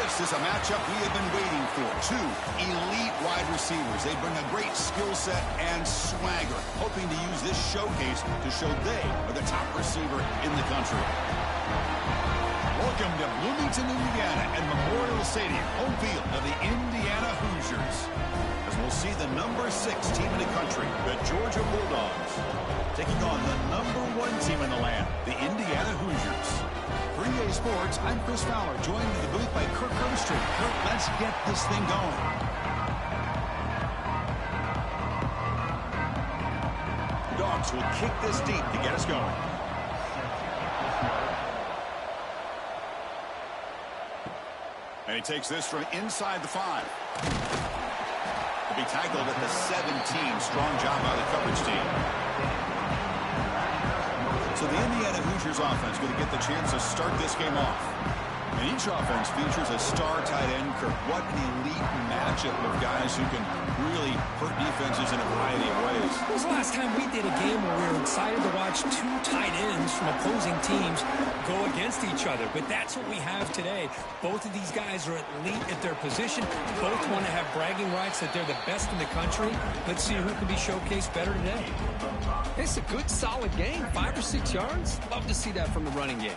This is a matchup we have been waiting for. Two elite wide receivers. They bring a great skill set and swagger, hoping to use this showcase to show they are the top receiver in the country. Welcome to Bloomington, Indiana, and Memorial Stadium, home field of the Indiana Hoosiers. As we'll see the number 6 team in the country, the Georgia Bulldogs, taking on the number 1 team in the land, the Indiana Hoosiers. For EA Sports, I'm Chris Fowler, joined in the booth by Kirk Herbstreit. Kirk, let's get this thing going. Dogs will kick this deep to get us going. And he takes this from inside the 5. He'll be tackled at the 17. Strong job by the coverage team. So the Indiana Hoosiers offense going to get the chance to start this game off. And each offense features a star tight end. Kirk, what an elite matchup of guys who can really hurt defenses in a variety of ways. When was the last time we did a game where we were excited to watch 2 tight ends from opposing teams go against each other? But that's what we have today. Both of these guys are elite at their position. Both want to have bragging rights that they're the best in the country. Let's see who can be showcased better today. It's a good, solid game. 5 or 6 yards. Love to see that from the running game.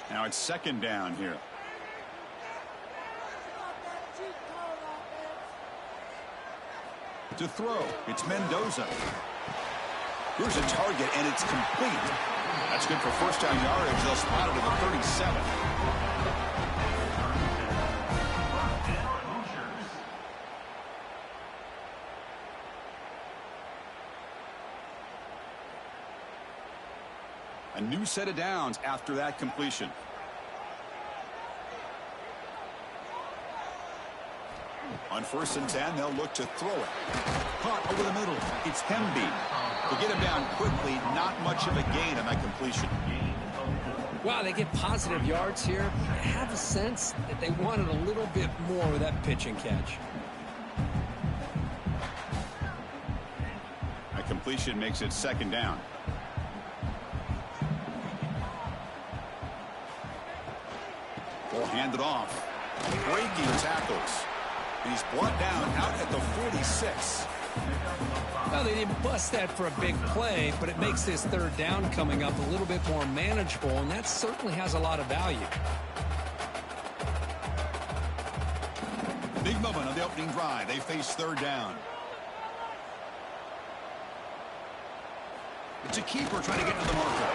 Now it's second down here. To throw, it's Mendoza. Here's a target, and it's complete. That's good for first down yardage. They'll spot it at the 37. A new set of downs after that completion. On 1st and 10, they'll look to throw it. Caught over the middle. It's Hemby. They'll get him down quickly. Not much of a gain on that completion. Wow, they get positive yards here. I have a sense that they wanted a little bit more with that pitch and catch. That completion makes it second down. They'll hand it off. Breaking tackles. He's brought down out at the 46. Well, they didn't bust that for a big play, but it makes this third down coming up a little bit more manageable, and that certainly has a lot of value. Big moment on the opening drive. They face third down. It's a keeper trying to get to the marker.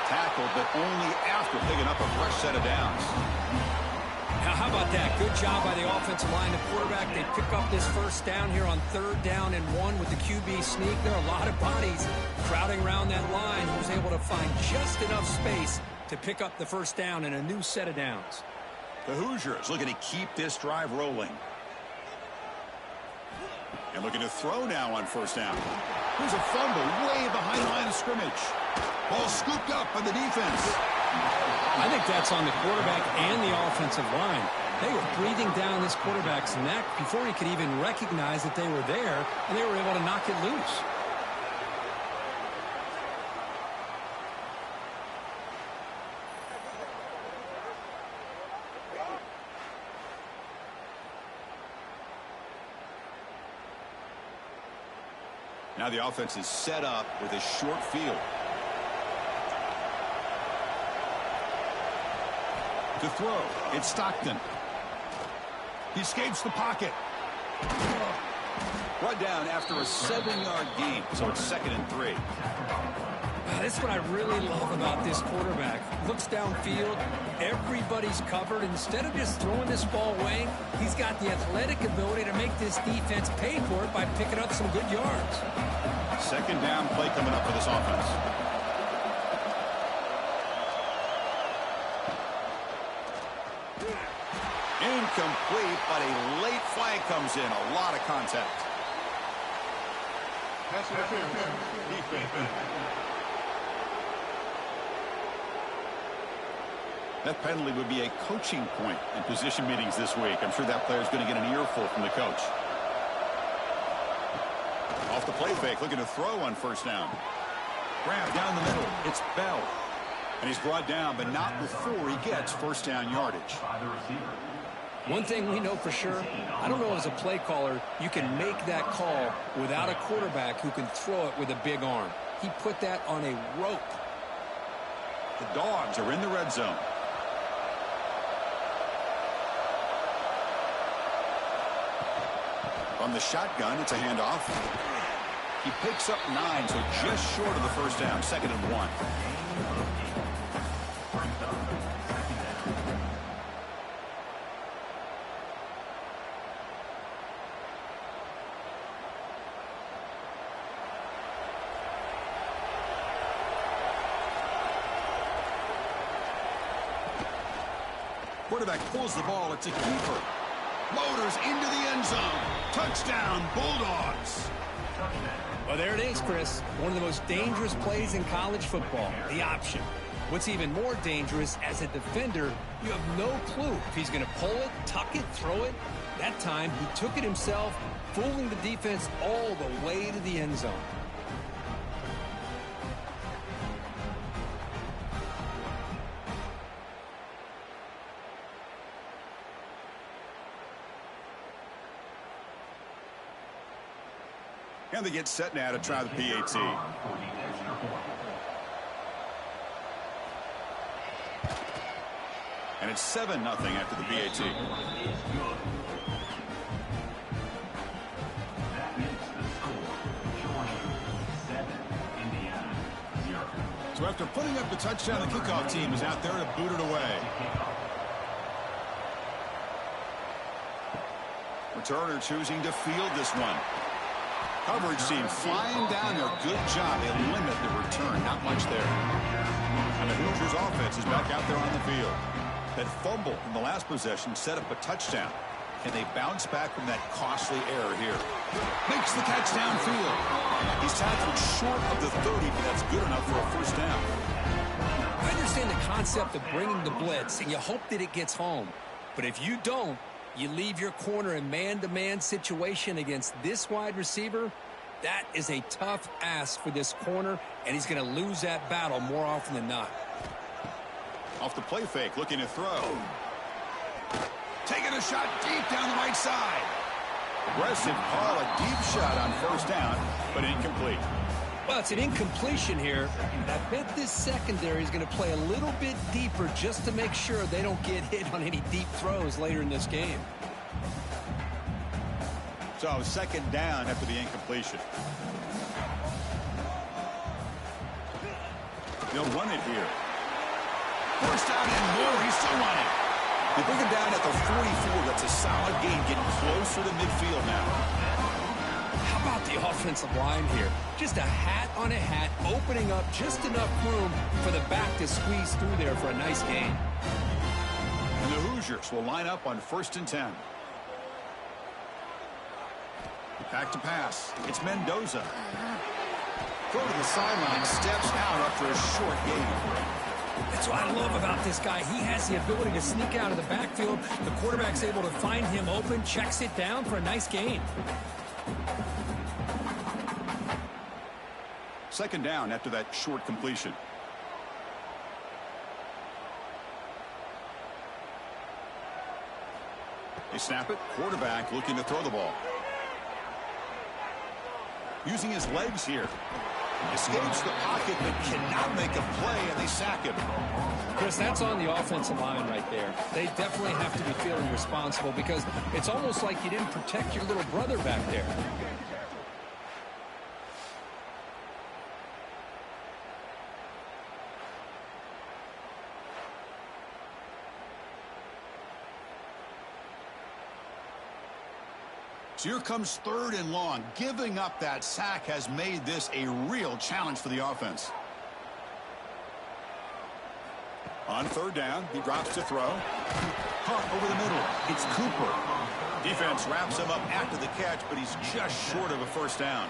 Tackled, but only after picking up a fresh set of downs. Now, how about that? Good job by the offensive line. The quarterback, they pick up this first down here on 3rd down and 1 with the QB sneak. There are a lot of bodies crowding around that line. He was able to find just enough space to pick up the first down and a new set of downs. The Hoosiers looking to keep this drive rolling. And looking to throw now on 1st down. There's a fumble way behind the line of scrimmage. Ball scooped up by the defense. I think that's on the quarterback and the offensive line. They were breathing down this quarterback's neck before he could even recognize that they were there, and they were able to knock it loose. Now the offense is set up with a short field. To throw, it's Stockton. He escapes the pocket. Brought down after a 7-yard gain, so it's 2nd and 3. This is what I really love about this quarterback. Looks downfield, everybody's covered. Instead of just throwing this ball away, he's got the athletic ability to make this defense pay for it by picking up some good yards. 2nd down play coming up for this offense. Incomplete, but a late flag comes in. A lot of contact. That penalty would be a coaching point in position meetings this week. I'm sure that player is going to get an earful from the coach. Off the play fake, looking to throw on 1st down. grab down the middle. It's Bell. And he's brought down, but not before he gets first down yardage. One thing we know for sure, I don't know as a play caller, you can make that call without a quarterback who can throw it with a big arm. He put that on a rope. The Dogs are in the red zone. From the shotgun, it's a handoff. He picks up 9, so just short of the first down, 2nd and 1. Quarterback pulls the ball. It's a keeper. Motors into the end zone. Touchdown, Bulldogs. Well, there it is, Chris. One of the most dangerous plays in college football, the option. What's even more dangerous, as a defender, you have no clue if he's going to pull it, tuck it, throw it. That time, he took it himself, fooling the defense all the way to the end zone. And they get set now to try the PAT. And it's 7-0 after the PAT. So after putting up the touchdown, the kickoff team is out there to boot it away. Returner choosing to field this one. Coverage team flying down there. Good job. They limit the return. Not much there. And the Hoosiers offense is back out there on the field. That fumble in the last possession set up a touchdown. Can they bounce back from that costly error here? Makes the catch downfield. He's tackled short of the 30, but that's good enough for a first down. I understand the concept of bringing the blitz, and you hope that it gets home. But if you don't, you leave your corner in man-to-man situation against this wide receiver. That is a tough ask for this corner, and he's going to lose that battle more often than not. Off the play fake, looking to throw. Taking a shot deep down the right side. Aggressive call, a deep shot on first down, but incomplete. Well, it's an incompletion here. And I bet this secondary is going to play a little bit deeper just to make sure they don't get hit on any deep throws later in this game. So 2nd down after the incompletion. They'll run it here. First down and more. He's still running. They bring him down at the 44. That's a solid gain, getting closer to midfield now. How about the offensive line here? Just a hat on a hat, opening up just enough room for the back to squeeze through there for a nice gain. And the Hoosiers will line up on 1st and 10. Back to pass. It's Mendoza. Throw to the sideline, steps out after a short gain. That's what I love about this guy. He has the ability to sneak out of the backfield. The quarterback's able to find him open, checks it down for a nice gain. 2nd down after that short completion. They snap it. Quarterback looking to throw the ball. Using his legs here. Escapes the pocket but cannot make a play, and they sack him. Chris, that's on the offensive line right there. They definitely have to be feeling responsible because it's almost like you didn't protect your little brother back there. So here comes 3rd and long. Giving up that sack has made this a real challenge for the offense. On 3rd down, he drops to throw. Caught over the middle. It's Cooper. Defense wraps him up after the catch, but he's just short of a first down.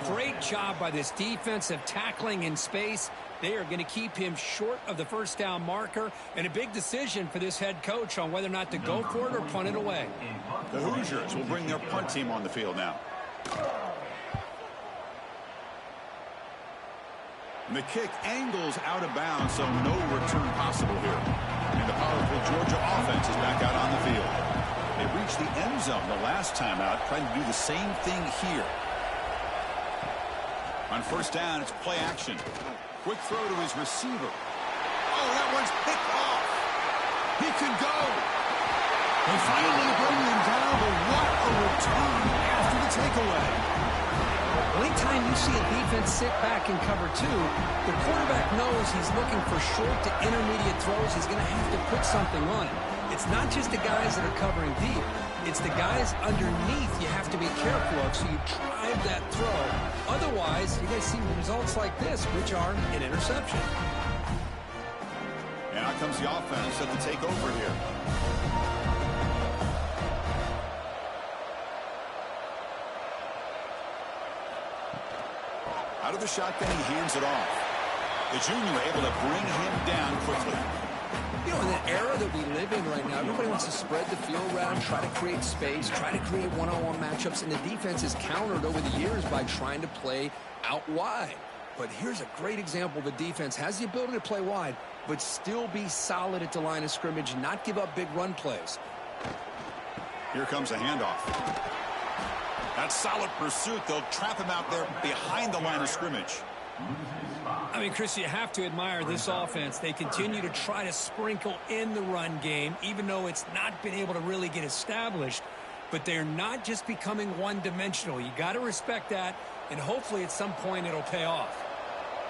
Great job by this defensive tackling in space. They are going to keep him short of the first down marker, and a big decision for this head coach on whether or not to go for it or punt it away. The Hoosiers will bring their punt team on the field now. And the kick angles out of bounds, so no return possible here. And the powerful Georgia offense is back out on the field. They reached the end zone the last time out, trying to do the same thing here. On first down, it's play action. Quick throw to his receiver. Oh, that one's picked off. He can go. They finally bring him down, but what a return after the takeaway. Anytime you see a defense sit back in cover two, the quarterback knows he's looking for short to intermediate throws. He's going to have to put something on it. It's not just the guys that are covering deep. It's the guys underneath you have to be careful of, so you drive that throw. Otherwise, you're going to see results like this, which are an interception. And out comes the offense set to take over here. Out of the shotgun, he hands it off. The junior able to bring him down quickly. You know, in the era that we live in right now, everybody wants to spread the field around, try to create space, try to create one-on-one matchups, and the defense is countered over the years by trying to play out wide. But here's a great example. The defense has the ability to play wide, but still be solid at the line of scrimmage, not give up big run plays. Here comes a handoff. That solid pursuit. They'll trap him out there behind the line of scrimmage. I mean, Chris, you have to admire this offense. They continue to try to sprinkle in the run game, even though it's not been able to really get established. But they're not just becoming one-dimensional. You got to respect that, and hopefully at some point it'll pay off.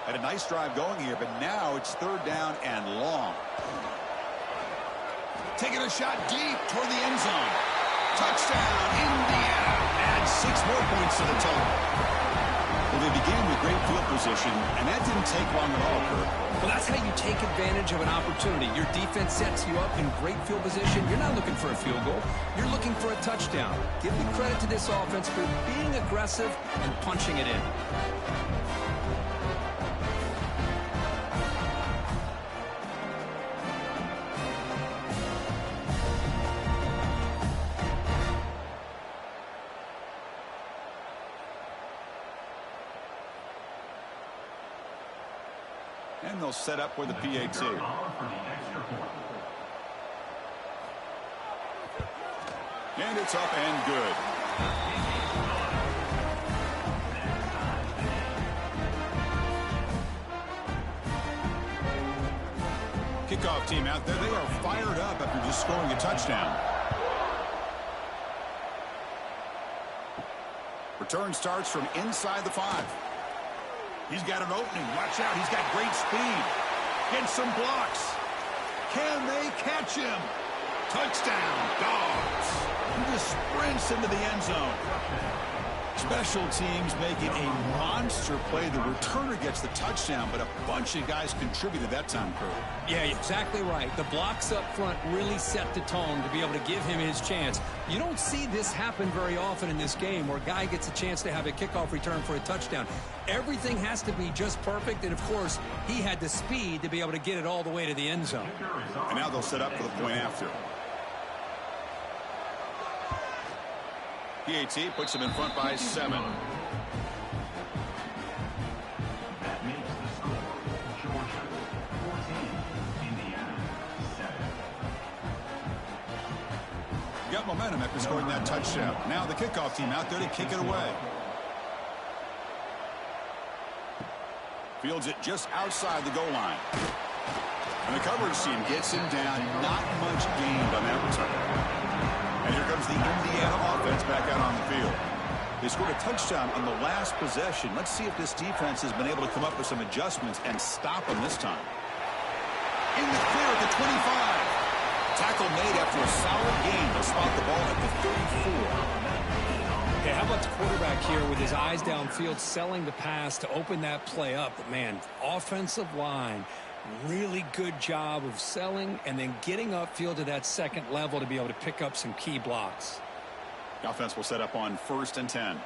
Had a nice drive going here, but now it's third down and long. Taking a shot deep toward the end zone. Touchdown, Indiana. Adds 6 more points to the total. Well, they began with great field position, and that didn't take long at all, Kirk. Well, that's how you take advantage of an opportunity. Your defense sets you up in great field position. You're not looking for a field goal. You're looking for a touchdown. Give the credit to this offense for being aggressive and punching it in. And they'll set up for the PAT. And it's up and good. Kickoff team out there. They are fired up after just scoring a touchdown. Return starts from inside the 5. He's got an opening. Watch out. He's got great speed. Gets some blocks. Can they catch him? Touchdown, Dogs. He just sprints into the end zone. Special teams making a monster play. The returner gets the touchdown, but a bunch of guys contributed that time, Kurt. Yeah, exactly right. The blocks up front really set the tone to be able to give him his chance. You don't see this happen very often in this game where a guy gets a chance to have a kickoff return for a touchdown. Everything has to be just perfect, and of course, he had the speed to be able to get it all the way to the end zone. And now they'll set up for the point after. PAT puts him in front by 7. That makes the score Georgia 14, Indiana 7. Got momentum after scoring that touchdown. Now the kickoff team out there to kick it away. Fields it just outside the goal line. And the coverage team gets him down. Not much gained on that return. And here comes the Indiana offense back out on the field. They scored a touchdown on the last possession. Let's see if this defense has been able to come up with some adjustments and stop them this time. In the clear at the 25. Tackle made after a solid gain. They'll spot the ball at the 34. Okay, how about the quarterback here with his eyes downfield, selling the pass to open that play up? But man, offensive line, really good job of selling and then getting upfield to that second level to be able to pick up some key blocks. The offense will set up on 1st and 10.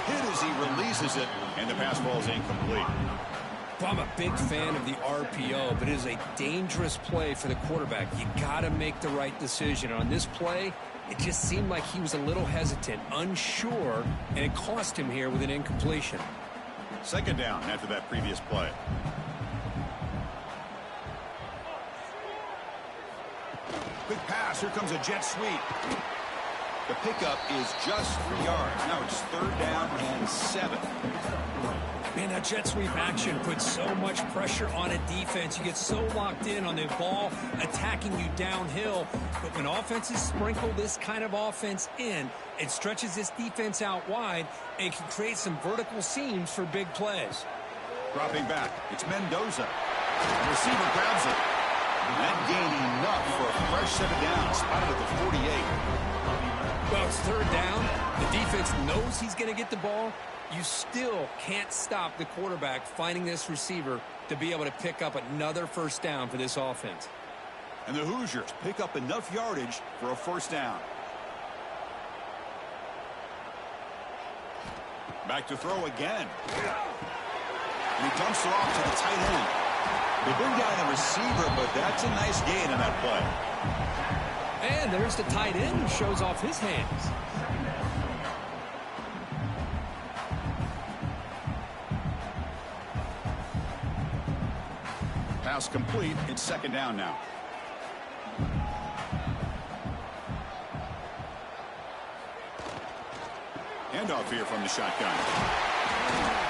Hit as he releases it, and the pass ball is incomplete. Well, I'm a big fan of the RPO, but it is a dangerous play for the quarterback. You got to make the right decision. On this play, it just seemed like he was a little hesitant, unsure, and it cost him here with an incompletion. Second down after that previous play. Quick pass. Here comes a jet sweep. The pickup is just 3 yards. Now it's third down and 7. Man, that jet sweep action puts so much pressure on a defense. You get so locked in on the ball attacking you downhill. But when offenses sprinkle this kind of offense in, it stretches this defense out wide and can create some vertical seams for big plays. Dropping back. It's Mendoza. The receiver grabs it. That gained enough for a fresh set of downs. Spotted at the 48. Well, it's third down. The defense knows he's going to get the ball. You still can't stop the quarterback finding this receiver to be able to pick up another first down for this offense. And the Hoosiers pick up enough yardage for a first down. Back to throw again. And he dumps it off to the tight end. They bring down the receiver, but that's a nice gain in that play. And there's the tight end who shows off his hands. Pass complete. It's second down now. Handoff here from the shotgun.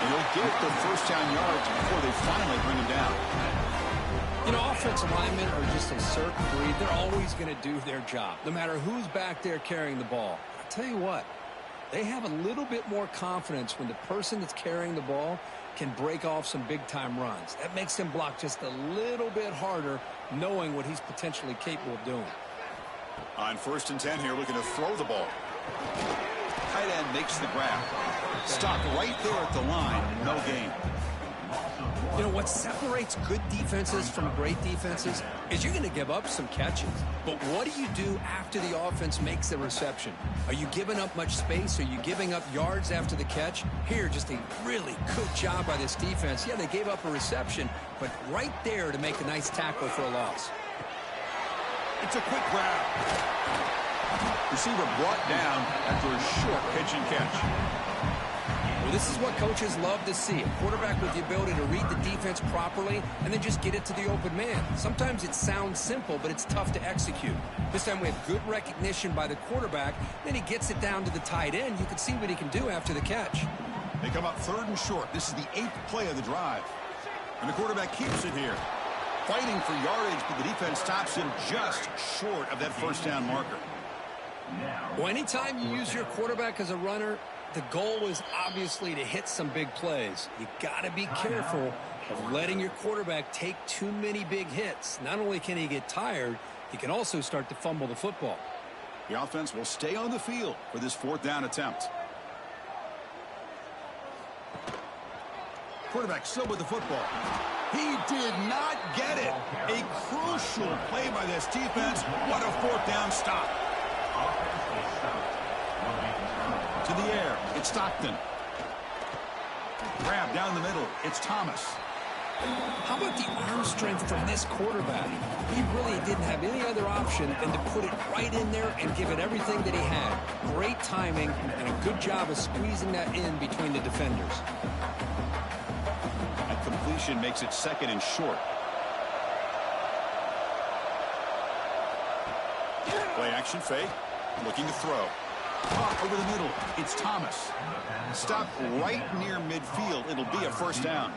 And he'll get the first down yards before they finally bring him down. You know, offensive linemen are just a certain breed. They're always going to do their job, no matter who's back there carrying the ball. I'll tell you what, they have a little bit more confidence when the person that's carrying the ball can break off some big-time runs. That makes them block just a little bit harder, knowing what he's potentially capable of doing. On 1st and 10 here, looking to throw the ball. Tight end makes the grab. Stopped right there at the line. No gain. You know, what separates good defenses from great defenses is you're going to give up some catches. But what do you do after the offense makes the reception? Are you giving up much space? Are you giving up yards after the catch? Here, just a really good job by this defense. Yeah, they gave up a reception, but right there to make a nice tackle for a loss. It's a quick grab. Receiver brought down after a short pitch and catch. Well, this is what coaches love to see. A quarterback with the ability to read the defense properly and then just get it to the open man. Sometimes it sounds simple, but it's tough to execute. This time we have good recognition by the quarterback. Then he gets it down to the tight end. You can see what he can do after the catch. They come up 3rd and short. This is the 8th play of the drive. And the quarterback keeps it here. Fighting for yardage, but the defense stops him just short of that first down marker. Well, anytime you use your quarterback as a runner, the goal is obviously to hit some big plays. You got to be careful of letting your quarterback take too many big hits. Not only can he get tired, he can also start to fumble the football. The offense will stay on the field for this 4th down attempt. Quarterback still with the football. He did not get it. A crucial play by this defense. What a 4th down stop. To the air, it's Stockton. Grab down the middle, it's Thomas. How about the arm strength from this quarterback? He really didn't have any other option than to put it right in there and give it everything that he had. Great timing and a good job of squeezing that in between the defenders. That completion makes it 2nd and short. Play action fake, looking to throw. Caught over the middle. It's Thomas. Stopped right near midfield. It'll be a first down.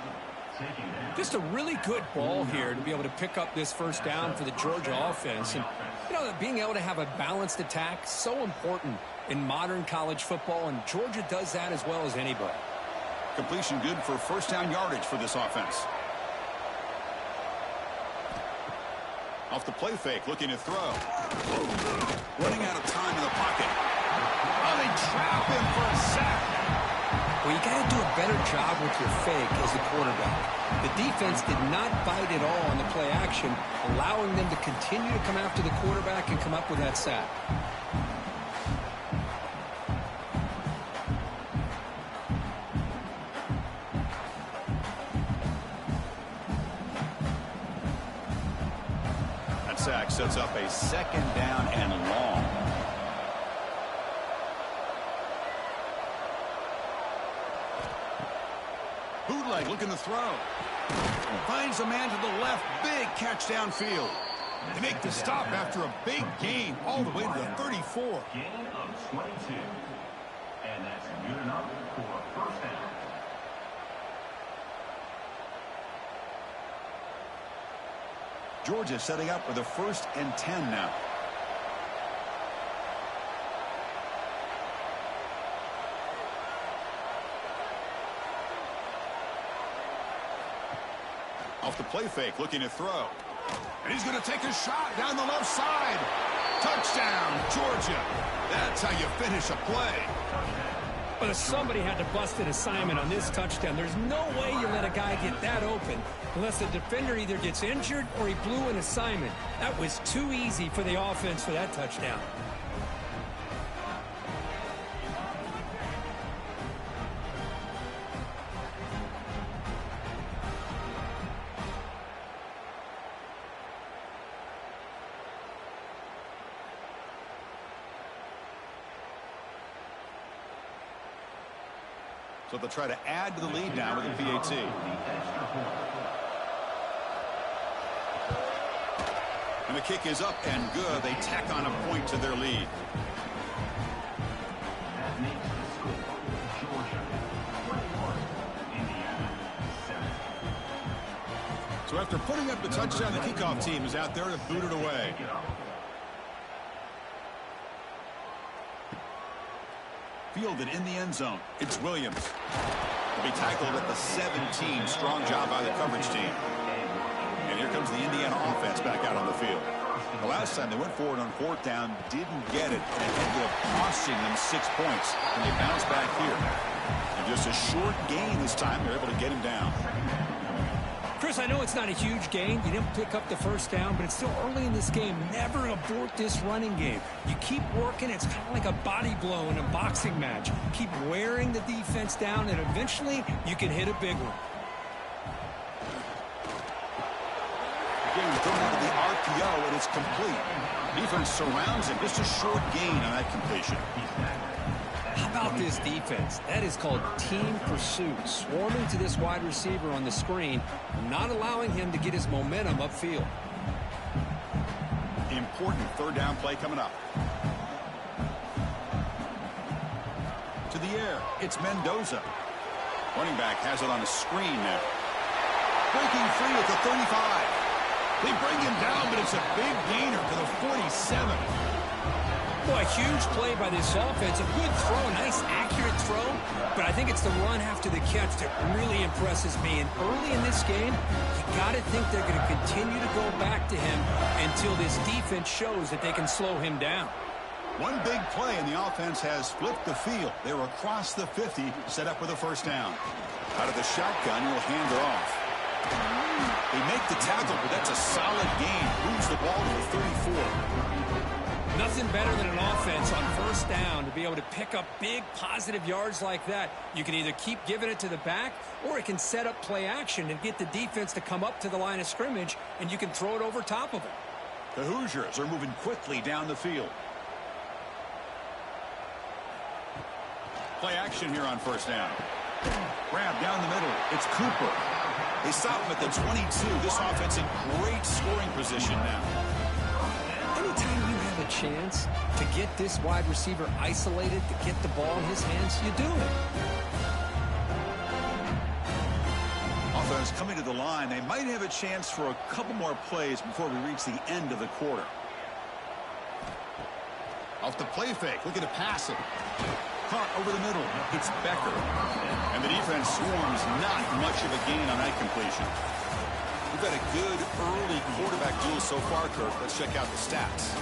Just a really good ball here to be able to pick up this first down for the Georgia offense. And, you know, being able to have a balanced attack, so important in modern college football, and Georgia does that as well as anybody. Completion good for first down yardage for this offense. Off the play fake, looking to throw. Running out of time in the pocket. Oh, they trap him for a sack. Well, you got to do a better job with your fake as the quarterback. The defense did not bite at all on the play action, allowing them to continue to come after the quarterback and come up with that sack. sack sets up a second down and long. Bootleg looking to throw. Finds a man to the left. Big catch downfield. They make the stop after a big gain all the way to the 34. Gain of 22. And that's good enough for a first down. Georgia setting up with a 1st and 10 now. Off the play fake, looking to throw. And he's going to take a shot down the left side. Touchdown, Georgia. That's how you finish a play. But somebody had to bust an assignment on this touchdown. There's no way you let a guy get that open unless the defender either gets injured or he blew an assignment. That was too easy for the offense for that touchdown. So they'll try to add to the lead now with a PAT. And the kick is up and good. They tack on a point to their lead. That makes the score Georgia 21, Indiana 7. So after putting up the touchdown, the kickoff team is out there to boot it away. Fielded in the end zone. It's Williams. He'll be tackled at the 17. Strong job by the coverage team. And here comes the Indiana offense back out on the field. The last time they went forward on 4th down, didn't get it, and it ended up costing them 6 points. And they bounce back here. And just a short gain this time, they're able to get him down. Chris, I know it's not a huge gain. You didn't pick up the 1st down, but it's still early in this game. Never abort this running game. You keep working. It's kind of like a body blow in a boxing match. Keep wearing the defense down, and eventually you can hit a big one. Again, thrown out of the RPO, and it's complete. Defense surrounds him. Just a short gain on that completion. How about this defense? That is called team pursuit. Swarming to this wide receiver on the screen, not allowing him to get his momentum upfield. Important 3rd down play coming up. To the air, it's Mendoza. Running back has it on a screen now. Breaking free at the 35. They bring him down, but it's a big gainer to the 47. Boy, a huge play by this offense. A good throw, a nice accurate throw. But I think it's the run after the catch that really impresses me. And early in this game, you got to think they're going to continue to go back to him until this defense shows that they can slow him down. One big play, and the offense has flipped the field. They're across the 50, set up with a 1st down. Out of the shotgun, he'll hand it off. They make the tackle, but that's a solid gain. Moves the ball to the 34. Nothing better than an offense on 1st down to be able to pick up big positive yards like that. You can either keep giving it to the back, or it can set up play action and get the defense to come up to the line of scrimmage, and you can throw it over top of it. The Hoosiers are moving quickly down the field. Play action here on 1st down. Grab down the middle. It's Cooper. They stop him at the 22. This offense in great scoring position now. Anytime you have a chance to get this wide receiver isolated, to get the ball in his hands, you do it. Offense coming to the line. They might have a chance for a couple more plays before we reach the end of the quarter. Off the play fake, looking to pass it. Caught over the middle. It's Becker. And the defense swarms. Not much of a gain on that completion. We've got a good early quarterback duel so far, Kirk. Let's check out the stats.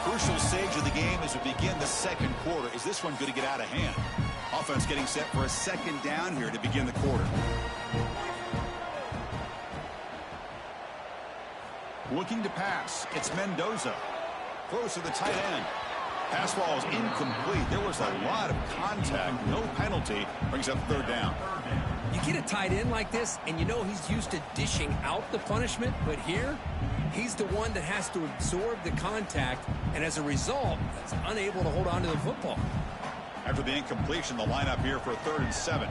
Crucial stage of the game as we begin the 2nd quarter. Is this one going to get out of hand? Offense getting set for a 2nd down here to begin the quarter. Looking to pass. It's Mendoza. Throws to the tight end. Pass ball is incomplete. There was a lot of contact. No penalty. Brings up third down. You get a tight end like this, and you know he's used to dishing out the punishment, but here, he's the one that has to absorb the contact, and as a result, is unable to hold on to the football. After the incompletion, the lineup here for a 3rd and 7.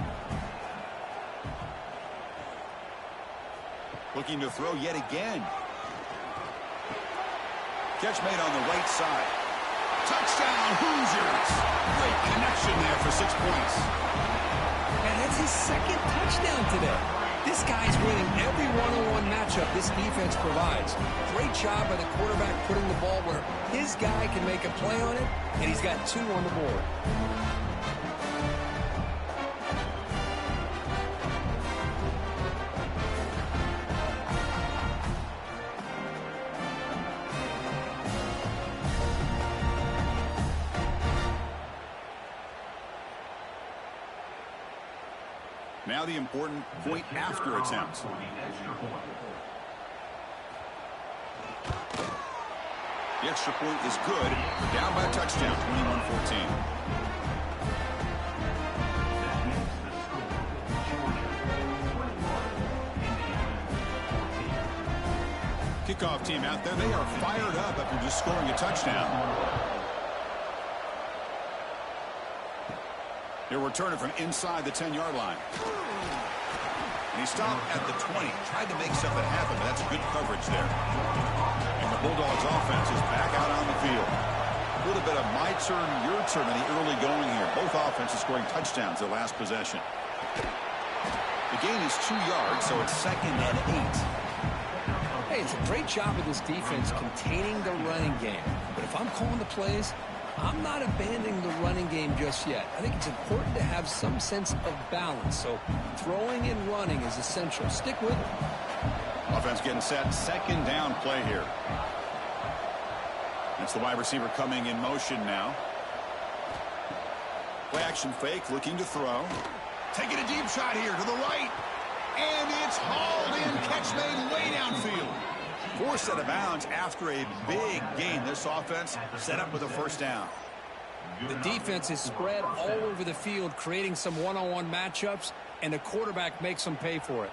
Looking to throw yet again. Catch made on the right side. Touchdown, Hoosiers! Great connection there for 6 points. And that's his 2nd touchdown today. This guy's winning every one-on-one matchup this defense provides. Great job by the quarterback putting the ball where his guy can make a play on it, and he's got 2 on the board. Now the important point after attempt. The extra point is good. We're down by a touchdown, 21-14. Kickoff team out there. They are fired up after just scoring a touchdown. They're returning from inside the 10-yard line. And he stopped at the 20. Tried to make something happen, but that's good coverage there. And the Bulldogs offense is back out on the field. A little bit of my turn, your turn in the early going here. Both offenses scoring touchdowns their last possession. The gain is 2 yards, so it's 2nd and 8. Hey, it's a great job of this defense containing the running game. But if I'm calling the plays, I'm not abandoning the running game just yet. I think it's important to have some sense of balance. So throwing and running is essential. Stick with it. Offense getting set. 2nd down play here. It's the wide receiver coming in motion now. Play action fake, looking to throw. Taking a deep shot here to the right. And it's hauled in. Catch made way downfield. Forced out of bounds after a big gain. This offense set up with a 1st down. The defense is spread all over the field, creating some one-on-one matchups, and the quarterback makes them pay for it.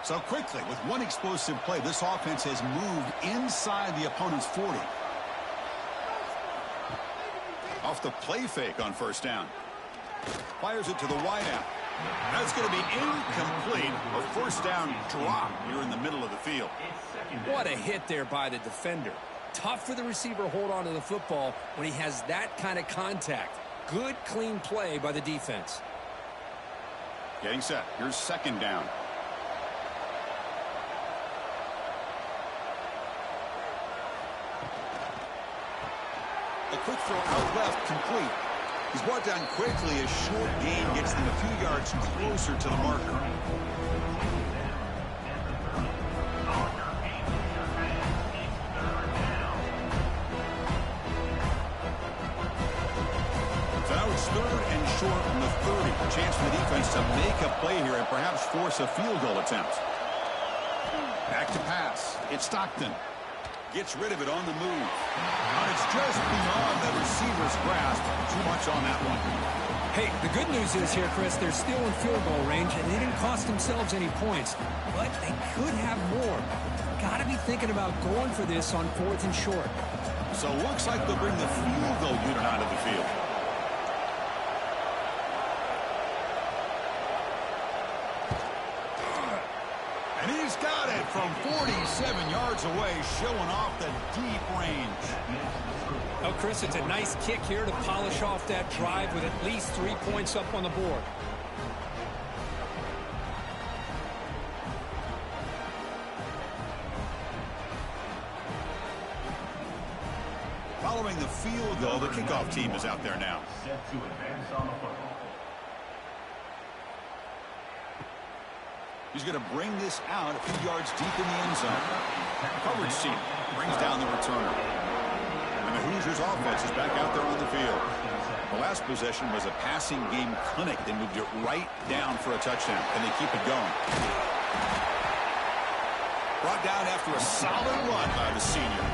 So quickly, with one explosive play, this offense has moved inside the opponent's 40. Off the play fake on 1st down. Fires it to the wideout. That's going to be incomplete. A 1st down drop here in the middle of the field. What a hit there by the defender. Tough for the receiver to hold on to the football when he has that kind of contact. Good, clean play by the defense. Getting set. Here's 2nd down. A quick throw out left, complete. He's brought down quickly. A short gain gets them a few yards closer to the marker. So now it's 3rd and short from the 30. A chance for the defense to make a play here and perhaps force a field goal attempt. Back to pass. It's Stockton. Gets rid of it on the move. And it's just beyond the receiver's grasp. Too much on that one. Hey, the good news is here, Chris, they're still in field goal range, and they didn't cost themselves any points. But they could have more. Got to be thinking about going for this on 4th and short. So looks like they'll bring the field goal unit onto the field. And he's got it from 47 yards away, showing off the deep range. Oh, Chris, it's a nice kick here to polish off that drive with at least 3 points up on the board. Following the field goal, the kickoff team is out there now. Set to advance on the football. He's going to bring this out a few yards deep in the end zone. Coverage team brings down the returner. And the Hoosiers offense is back out there on the field. The last possession was a passing game clinic. They moved it right down for a touchdown, and they keep it going. Brought down after a solid run by the senior.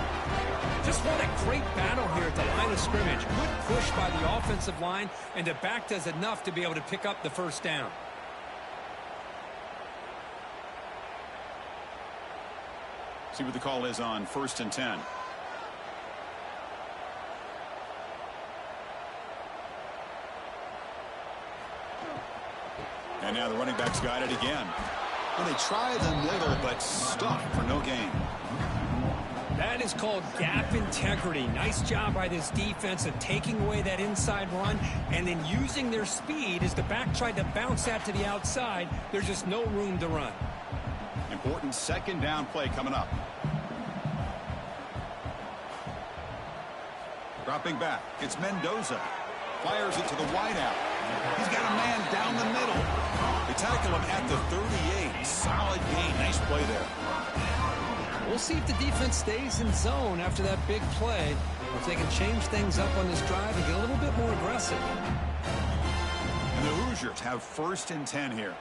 Just won a great battle here at the line of scrimmage. Good push by the offensive line, and the back does enough to be able to pick up the first down. See what the call is on 1st and 10. And now the running back's got it again. Well, they try the middle, but stuck for no gain. That is called gap integrity. Nice job by this defense of taking away that inside run and then using their speed as the back tried to bounce that to the outside. There's just no room to run. Important second down play coming up. Dropping back. It's Mendoza. Fires it to the wideout. He's got a man down the middle. They tackle him at the 38. Solid gain. Nice play there. We'll see if the defense stays in zone after that big play, or if they can change things up on this drive and get a little bit more aggressive. And the Hoosiers have 1st and 10 here.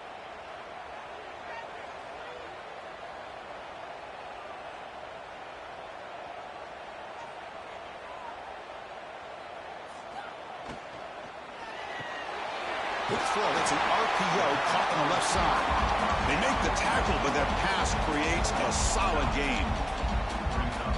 Quick throw. It's an RPO caught on the left side. They make the tackle, but that pass creates a solid gain.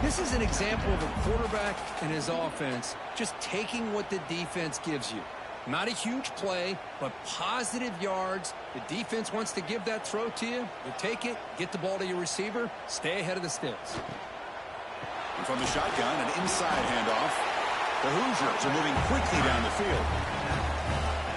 This is an example of a quarterback and his offense just taking what the defense gives you. Not a huge play, but positive yards. The defense wants to give that throw to you. You take it, get the ball to your receiver, stay ahead of the sticks. And from the shotgun, an inside handoff. The Hoosiers are moving quickly down the field.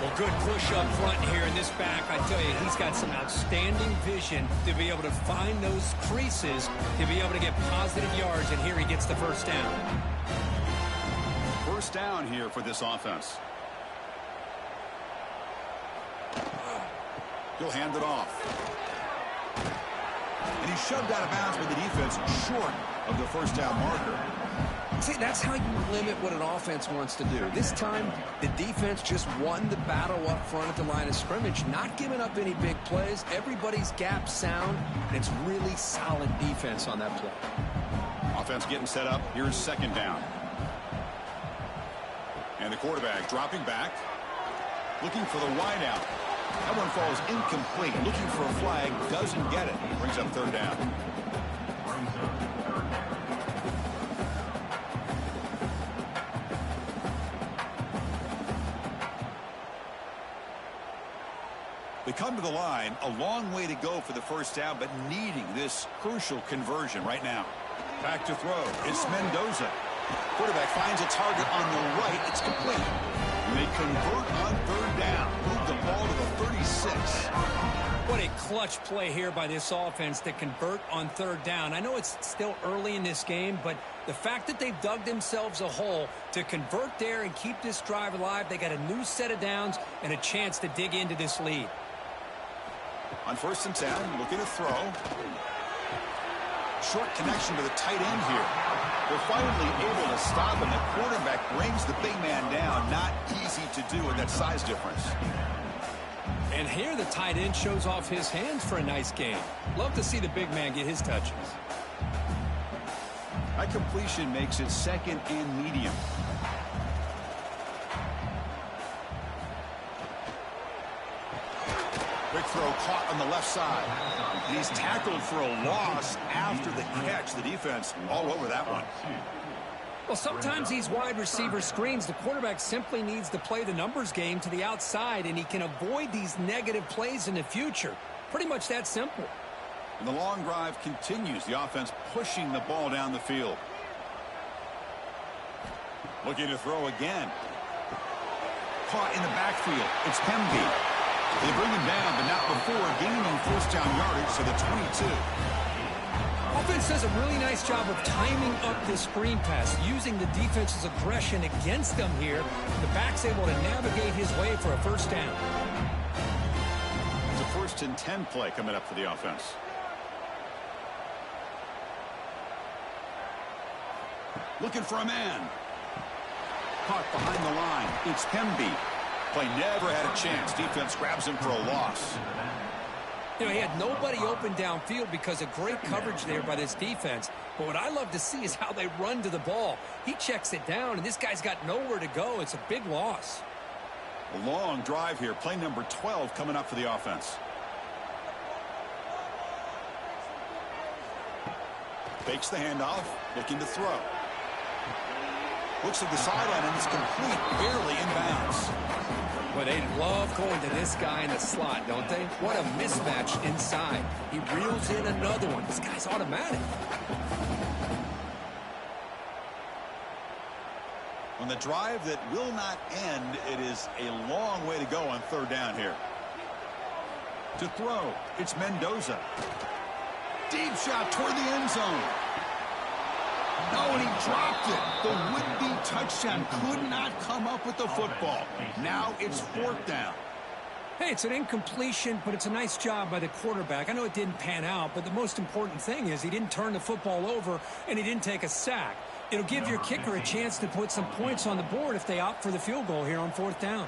Well, good push up front here in this back. I tell you, he's got some outstanding vision to be able to find those creases, to be able to get positive yards, and here he gets the first down. First down here for this offense. He'll hand it off. And he's shoved out of bounds by the defense short of the first down marker. See, that's how you limit what an offense wants to do. This time, the defense just won the battle up front at the line of scrimmage, not giving up any big plays. Everybody's gap sound, and it's really solid defense on that play. Offense getting set up. Here's second down. And the quarterback dropping back, looking for the wideout. That one falls incomplete. Looking for a flag, doesn't get it. Brings up third down. They come to the line, a long way to go for the first down, but needing this crucial conversion right now. Back to throw. It's Mendoza. Quarterback finds a target on the right. It's complete. And they convert on third down. Move the ball to the 36. What a clutch play here by this offense to convert on third down. I know it's still early in this game, but the fact that they've dug themselves a hole to convert there and keep this drive alive, they got a new set of downs and a chance to dig into this lead. On 1st and 10, looking to throw. Short connection to the tight end here. They're finally able to stop him. The quarterback brings the big man down. Not easy to do with that size difference. And here the tight end shows off his hands for a nice gain. Love to see the big man get his touches. That completion makes it second and medium. Quick throw caught on the left side. And he's tackled for a loss after the catch. The defense all over that one. Well, sometimes these wide receiver screens, the quarterback simply needs to play the numbers game to the outside, and he can avoid these negative plays in the future. Pretty much that simple. And the long drive continues. The offense pushing the ball down the field. Looking to throw again. Caught in the backfield. It's Hemby. They bring him down, but not before gaining first down yardage to the 22. Offense does a really nice job of timing up this screen pass, using the defense's aggression against them here. The back's able to navigate his way for a first down. It's a 1st and 10 play coming up for the offense. Looking for a man. Caught behind the line. It's Hemby. Play never had a chance. Defense grabs him for a loss. You know, he had nobody open downfield because of great coverage there by this defense. But what I love to see is how they run to the ball. He checks it down, and this guy's got nowhere to go. It's a big loss. A long drive here. Play number 12 coming up for the offense. Fakes the handoff, looking to throw. Looks at the sideline, and it's complete, barely inbounds. Well, they love going to this guy in the slot, don't they? What a mismatch inside. He reels in another one. This guy's automatic. On the drive that will not end, it is a long way to go on third down here. To throw, it's Mendoza. Deep shot toward the end zone. No, and he dropped it. The would-be touchdown could not come up with the football. Now it's fourth down. Hey, it's an incompletion, but it's a nice job by the quarterback. I know it didn't pan out, but the most important thing is he didn't turn the football over and he didn't take a sack. It'll give your kicker a chance to put some points on the board if they opt for the field goal here on fourth down.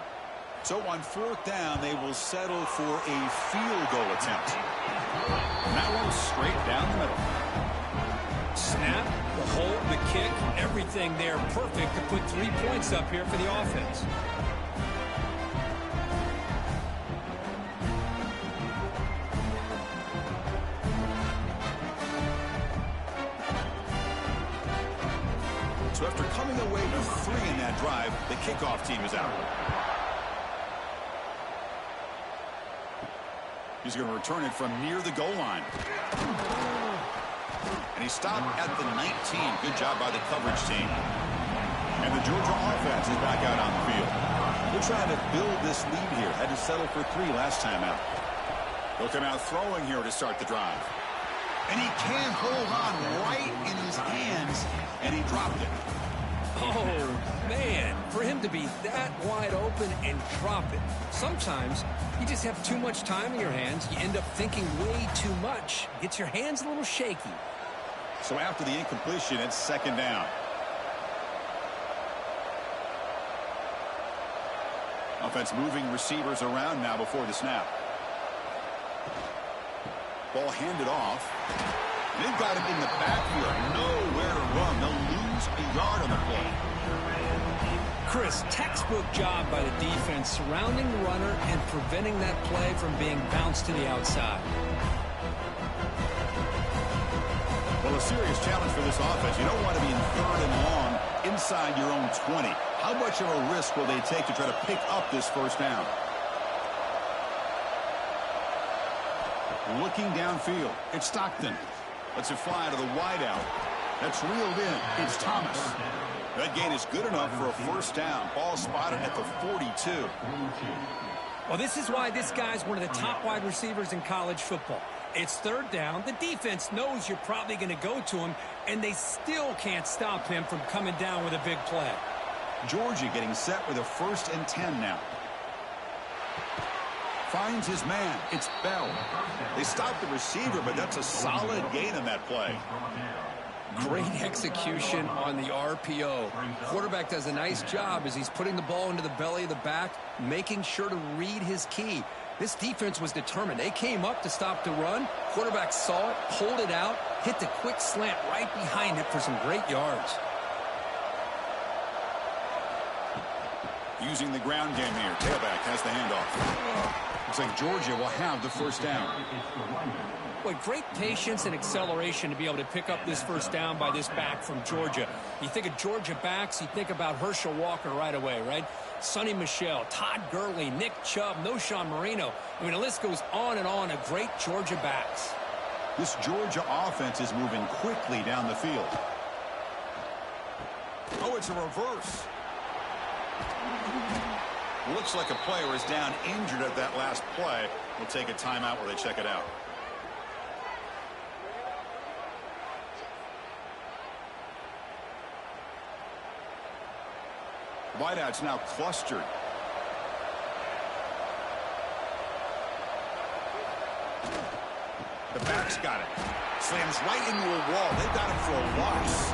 So on fourth down, they will settle for a field goal attempt. And that one's straight down the middle. Snap, the hold, the kick, everything there perfect to put 3 points up here for the offense. So after coming away with 3 in that drive, the kickoff team is out. He's going to return it from near the goal line. And he stopped at the 19. Good job by the coverage team. And the Georgia offense is back out on the field. They're trying to build this lead here. Had to settle for 3 last time out. They'll come out throwing here to start the drive. And he can't hold on right in his hands, and he dropped it. Oh, man, for him to be that wide open and drop it. Sometimes you just have too much time in your hands. You end up thinking way too much. Gets your hands a little shaky. So after the incompletion, it's second down. Offense moving receivers around now before the snap. Ball handed off. They've got him in the backfield. Nowhere to run. They'll lose a yard on the play. Chris, textbook job by the defense surrounding the runner and preventing that play from being bounced to the outside. Well, a serious challenge for this offense. You don't want to be in third and long inside your own 20. How much of a risk will they take to try to pick up this first down? Looking downfield, it's Stockton. Lets it fly to the wideout. That's reeled in. It's Thomas. That gain is good enough for a first down. Ball spotted at the 42. Well, this is why this guy's one of the top wide receivers in college football. It's third down. The defense knows you're probably going to go to him, and they still can't stop him from coming down with a big play. Georgia getting set with a 1st and 10 now. Finds his man. It's Bell. They stopped the receiver, but that's a solid gain on that play. Great execution on the RPO. Quarterback does a nice job as he's putting the ball into the belly of the back, making sure to read his key. This defense was determined. They came up to stop the run. Quarterback saw it, pulled it out, hit the quick slant right behind it for some great yards. Using the ground game here. Tailback has the handoff. Looks like Georgia will have the first down. Boy, great patience and acceleration to be able to pick up this first down by this back from Georgia. You think of Georgia backs, you think about Herschel Walker right away, right? Sonny Michel, Todd Gurley, Nick Chubb, Noshawn Marino. I mean, the list goes on and on of great Georgia backs. This Georgia offense is moving quickly down the field. Oh, it's a reverse. Looks like a player is down injured at that last play. We'll take a timeout while they check it out. Wideout's now clustered. The back's got it. Slams right into a wall. They've got him for a loss.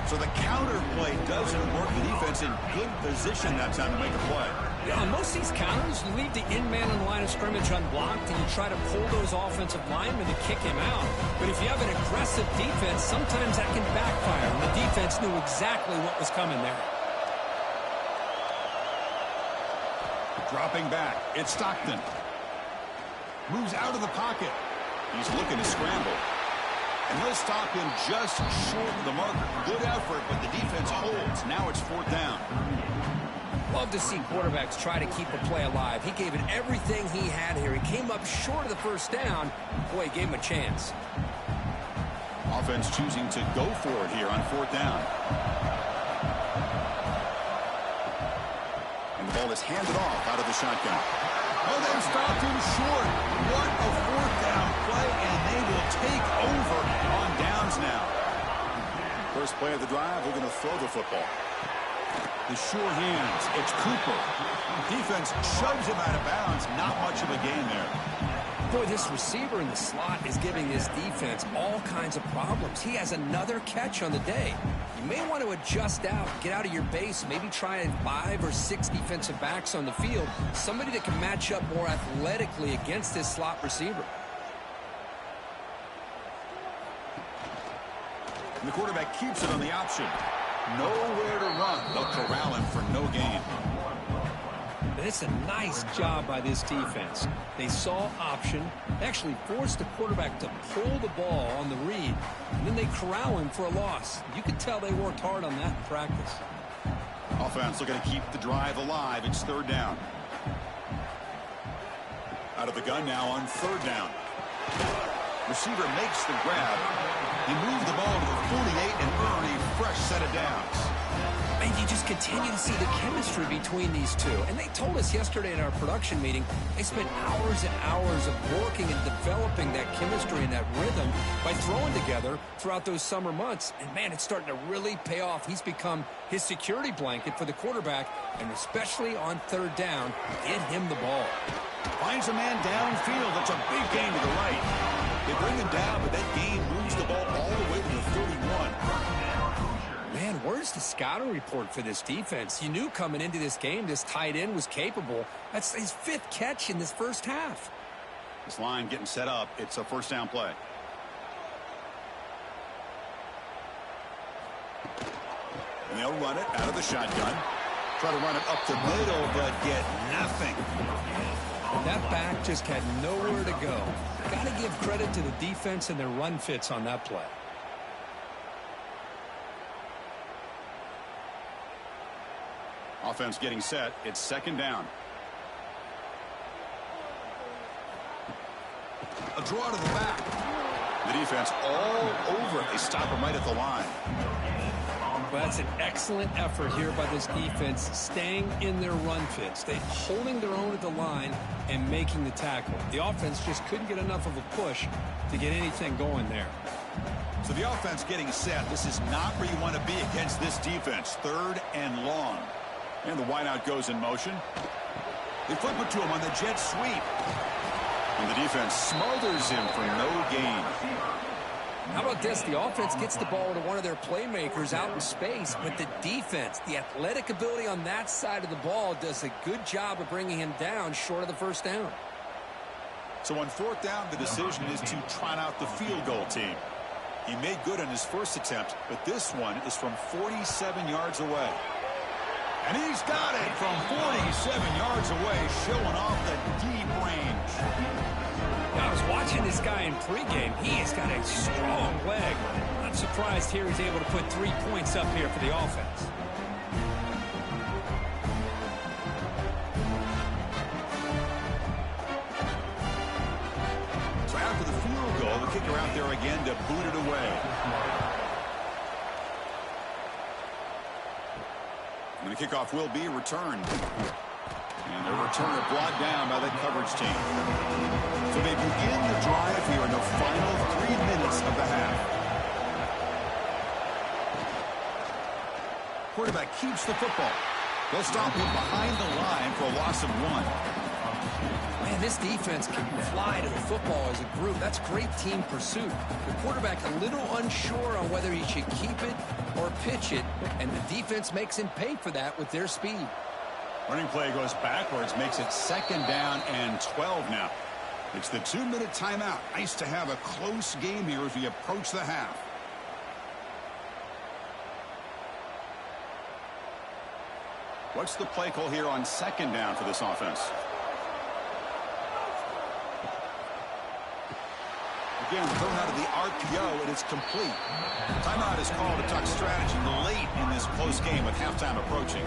So the counter play doesn't work. The defense in good position that time to make a play. Yeah, on most of these counters, you leave the in-man on the line of scrimmage unblocked, and you try to pull those offensive linemen to kick him out. But if you have an aggressive defense, sometimes that can backfire, and the defense knew exactly what was coming there. Dropping back, it's Stockton. Moves out of the pocket. He's looking to scramble. And he'll stop him just short of the marker. Good effort, but the defense holds. Now it's 4th down. Love to see quarterbacks try to keep a play alive. He gave it everything he had here. He came up short of the first down. Boy, he gave him a chance. Offense choosing to go for it here on 4th down. And the ball is handed off out of the shotgun. Oh, they've stopped him short. What a 4th down play, and they will take over on downs now. First play of the drive, we're going to throw the football. The sure hands, it's Cooper. Defense shoves him out of bounds. Not much of a gain there. Boy, this receiver in the slot is giving this defense all kinds of problems. He has another catch on the day. You may want to adjust out, get out of your base, maybe try 5 or 6 defensive backs on the field, somebody that can match up more athletically against this slot receiver. And the quarterback keeps it on the option. Nowhere to run. They'll corral him for no gain. It's a nice job by this defense. They saw option, actually forced the quarterback to pull the ball on the read, and then they corral him for a loss. You can tell they worked hard on that in practice. Offense looking to keep the drive alive. It's 3rd down. Out of the gun now on 3rd down. Receiver makes the grab. He moved the ball to the 48 and earned a fresh set of downs. And you just continue to see the chemistry between these two. And they told us yesterday in our production meeting, they spent hours and hours of working and developing that chemistry and that rhythm by throwing together throughout those summer months. And, man, it's starting to really pay off. He's become his security blanket for the quarterback, and especially on 3rd down, get him the ball. Finds a man downfield. That's a big gain to the right. They bring him down, but that gain moves the ball all the way to the 31. Man, where's the scouting report for this defense? You knew coming into this game this tight end was capable. That's his 5th catch in this first half. This line getting set up. It's a 1st down play. And they'll run it out of the shotgun. Try to run it up the middle, but get nothing. That back just had nowhere to go. Got to give credit to the defense and their run fits on that play. Offense getting set. It's 2nd down. A draw to the back. The defense all over it. They stop him right at the line. Well, that's an excellent effort here by this defense, staying in their run fits. They holding their own at the line and making the tackle. The offense just couldn't get enough of a push to get anything going there. So the offense getting set. This is not where you want to be against this defense. 3rd and long. And the wideout goes in motion. They flip it to him on the jet sweep. And the defense smothers him for no gain. How about this? The offense gets the ball to one of their playmakers out in space, but the defense, the athletic ability on that side of the ball does a good job of bringing him down short of the 1st down. So on 4th down, the decision is to trot out the field goal team. He made good on his first attempt, but this one is from 47 yards away. And he's got it from 47 yards away, showing off the deep range. I was watching this guy in pregame. He has got a strong leg. Not surprised here he's able to put 3 points up here for the offense. So after the field goal, the kicker out there again to boot it away. And the kickoff will be returned. And the returner brought down by the coverage team. So they begin the drive here in the final 3 minutes of the half. Quarterback keeps the football. They'll stop him behind the line for a loss of 1. Man, And this defense can fly to the football as a group. That's great team pursuit. The quarterback a little unsure on whether he should keep it or pitch it, and the defense makes him pay for that with their speed. Running play goes backwards, makes it 2nd down and 12 now. It's the 2-minute timeout. Nice to have a close game here as we approach the half. What's the play call here on 2nd down for this offense? Again, thrown out of the RPO, and it's complete. Timeout is called to talk strategy late in this close game with halftime approaching.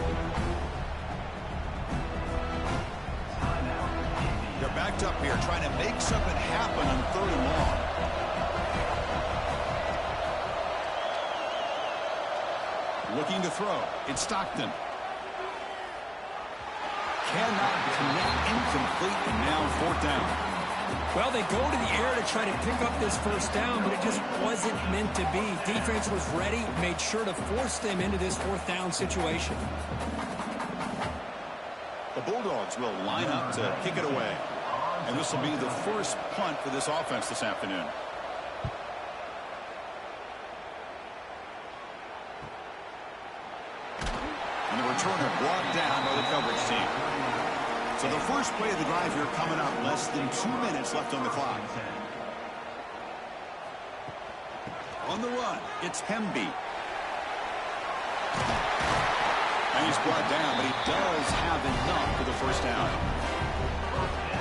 They're backed up here, trying to make something happen on 3rd and long. Looking to throw. It's Stockton. Cannot connect, incomplete, and now 4th down. Well, they go to the air to try to pick up this 1st down, but it just wasn't meant to be. Defense was ready, made sure to force them into this 4th down situation. The Bulldogs will line up to kick it away. And this will be the first punt for this offense this afternoon. And the returner brought down by the coverage team. So the first play of the drive here coming up. Less than 2 minutes left on the clock. On the run, it's Hemby. And he's brought down, but he does have enough for the 1st down.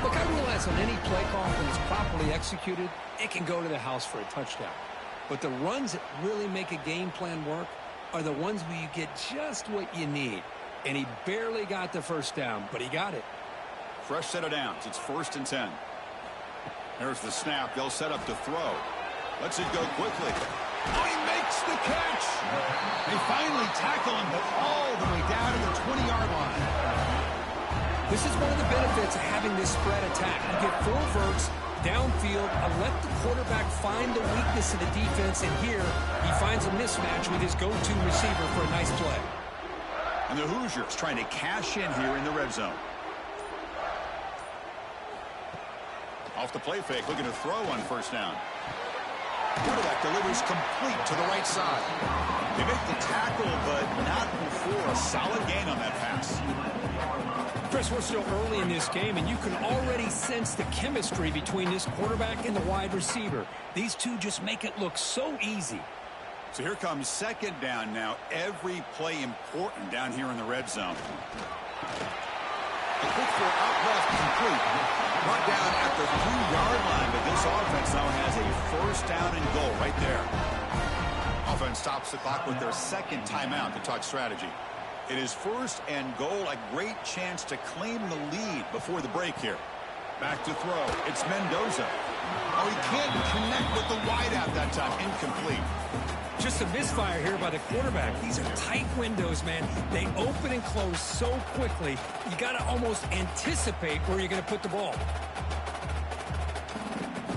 Look, I realize on any play call, when it's properly executed, it can go to the house for a touchdown. But the runs that really make a game plan work are the ones where you get just what you need. And he barely got the 1st down, but he got it. Fresh set of downs. It's 1st and 10. There's the snap. They'll set up to throw. Lets it go quickly. Oh, he makes the catch. They finally tackle him, but all the way down to the 20-yard line. This is one of the benefits of having this spread attack. You get 4 verts downfield and let the quarterback find the weakness of the defense, and here he finds a mismatch with his go-to receiver for a nice play. And the Hoosiers trying to cash in here in the red zone. Off the play fake, looking to throw on 1st down. Quarterback delivers complete to the right side. They make the tackle, but not before a solid gain on that pass. Chris, we're still early in this game, and you can already sense the chemistry between this quarterback and the wide receiver. These two just make it look so easy. So here comes 2nd down now. Every play important down here in the red zone. A quick throw out left, complete. Brought down at the 3-yard line, but this offense now has a 1st down and goal right there. Offense stops the clock with their 2nd timeout to talk strategy. It is 1st and goal, a great chance to claim the lead before the break here. Back to throw. It's Mendoza. Oh, he can't connect with the wideout that time. Incomplete. Just a misfire here by the quarterback. These are tight windows, man. They open and close so quickly, you got to almost anticipate where you're going to put the ball.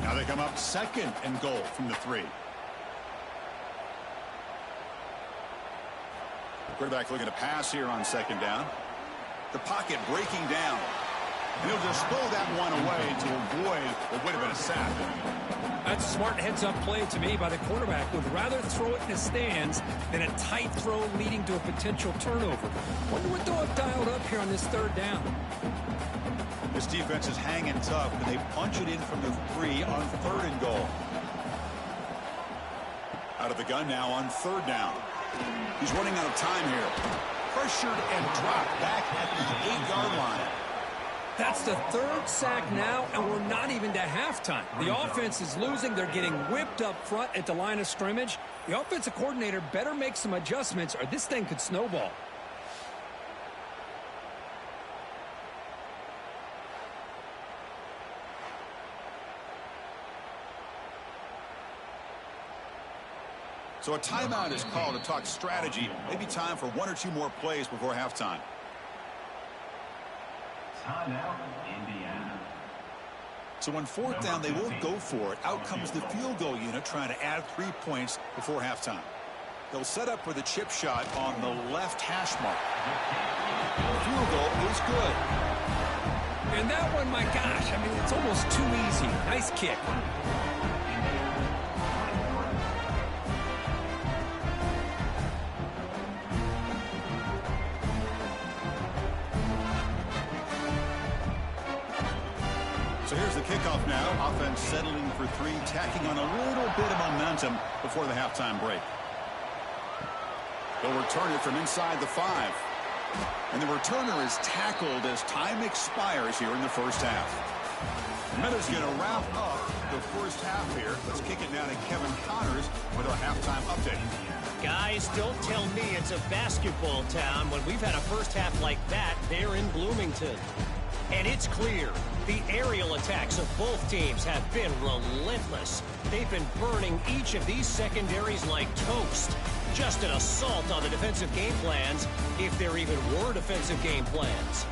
Now they come up 2nd and goal from the 3. Quarterback looking to pass here on 2nd down. The pocket breaking down. And he'll just throw that one away to avoid what would have been a sack. That's a smart heads-up play to me by the quarterback. Would rather throw it in the stands than a tight throw leading to a potential turnover. Wonder what they'll have dialed up here on this 3rd down. This defense is hanging tough, and they punch it in from the 3 on 3rd and goal. Out of the gun now on 3rd down. He's running out of time here. Pressured and dropped back at the 8-yard line. That's the 3rd sack now, and we're not even to halftime. The offense is losing. They're getting whipped up front at the line of scrimmage. The offensive coordinator better make some adjustments, or this thing could snowball. So a timeout is called to talk strategy. Maybe time for 1 or 2 more plays before halftime. Timeout, Indiana. So on 4th down, they won't go for it. Out comes the field goal unit trying to add 3 points before halftime. They'll set up for the chip shot on the left hash mark. The field goal is good. And that one, my gosh, I mean, it's almost too easy. Nice kick. So here's the kickoff now. Offense settling for three, tacking on a little bit of momentum before the halftime break. They'll return it from inside the 5. And the returner is tackled as time expires here in the first half. Minutes going to wrap up the first half here. Let's kick it down to Kevin Connors with our halftime update. Guys, don't tell me it's a basketball town when we've had a first half like that there in Bloomington. And it's clear the aerial attacks of both teams have been relentless. They've been burning each of these secondaries like toast. Just an assault on the defensive game plans, if there even were defensive game plans.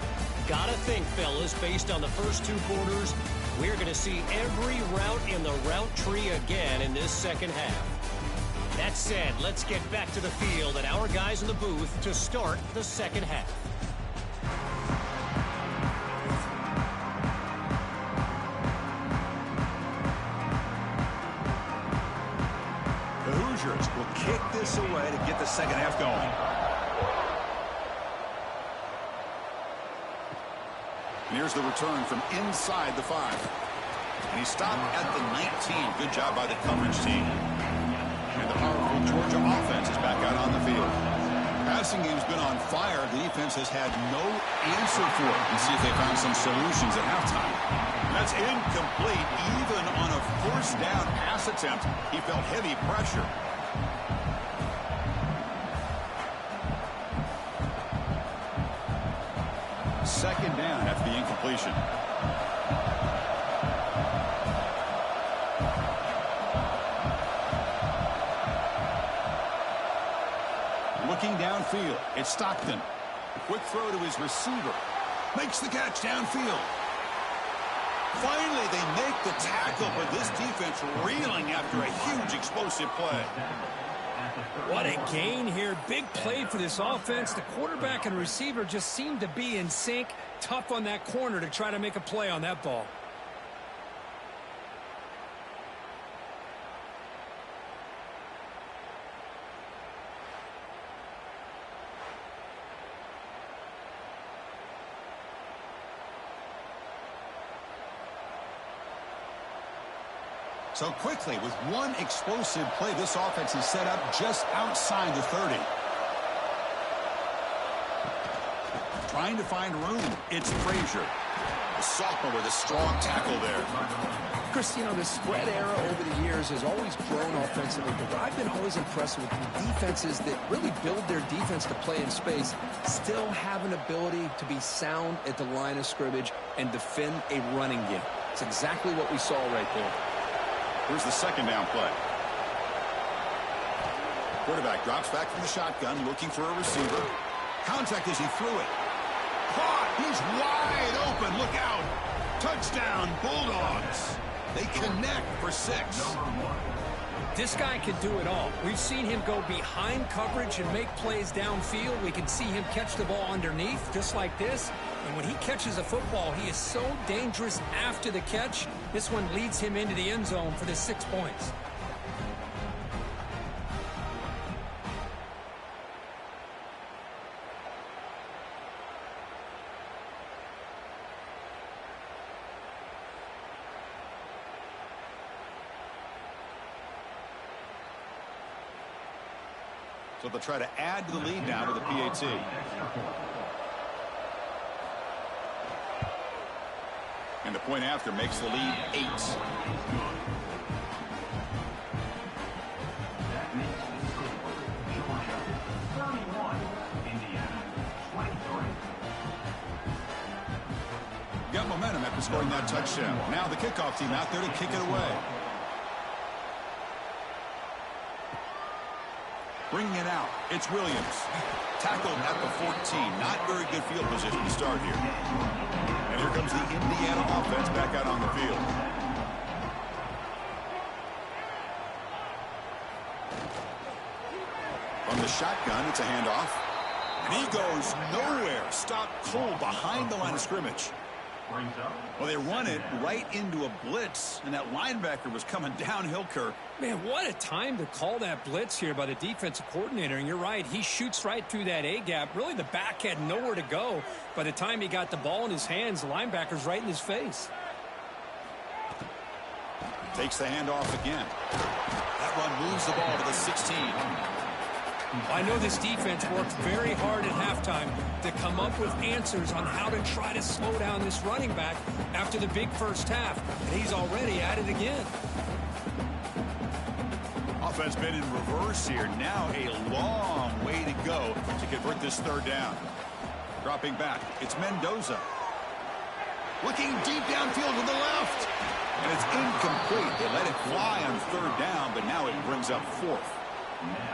Gotta think, fellas, based on the first 2 quarters, we're going to see every route in the route tree again in this second half. That said, let's get back to the field and our guys in the booth to start the second half. The Hoosiers will kick this away to get the second half going. And here's the return from inside the 5. And he stopped at the 19. Good job by the coverage team. And the powerful Georgia offense is back out on the field. Passing game's been on fire. The defense has had no answer for it. And see if they found some solutions at halftime. And that's incomplete. Even on a first down pass attempt, he felt heavy pressure. Second down after the incompletion. Looking downfield, it's Stockton. Quick throw to his receiver. Makes the catch downfield. Finally, they make the tackle, but this defense reeling after a huge explosive play. What a gain here. Big play for this offense. The quarterback and receiver just seem to be in sync. Tough on that corner to try to make a play on that ball. So quickly, with one explosive play, this offense is set up just outside the 30. Trying to find room. It's Frazier. The sophomore with a strong tackle there. Chris, you know, the spread era over the years has always grown offensively, but I've been always impressed with the defenses that really build their defense to play in space, still have an ability to be sound at the line of scrimmage and defend a running game. It's exactly what we saw right there. Here's the second down play. Quarterback drops back from the shotgun, looking for a receiver. Contact as he threw it. Caught! He's wide open. Look out! Touchdown, Bulldogs. They connect for 6. This guy can do it all. We've seen him go behind coverage and make plays downfield. We can see him catch the ball underneath, just like this. And when he catches a football, he is so dangerous after the catch. This one leads him into the end zone for the 6 points. So they'll try to add to the lead now with the PAT. And the point after makes the lead 8. That makes the score Georgia 31, Indiana 23. Got momentum after scoring that touchdown. Now the kickoff team out there to kick it away. Bringing it out, it's Williams. Tackled at the 14. Not very good field position to start here. And here comes the Indiana offense back out on the field. From the shotgun, it's a handoff. And he goes nowhere. Stopped cold behind the line of scrimmage. Brings up. Well, they run it right into a blitz, and that linebacker was coming downhill, Kirk. Man, what a time to call that blitz here by the defensive coordinator. And you're right, he shoots right through that A-gap. Really, the back had nowhere to go. By the time he got the ball in his hands, the linebacker's right in his face. Takes the handoff again. That run moves the ball to the 16. I know this defense worked very hard at halftime to come up with answers on how to try to slow down this running back after the big first half. And he's already at it again. Offense been in reverse here. Now a long way to go to convert this third down. Dropping back, it's Mendoza. Looking deep downfield to the left. And it's incomplete. They let it fly on third down, but now it brings up fourth.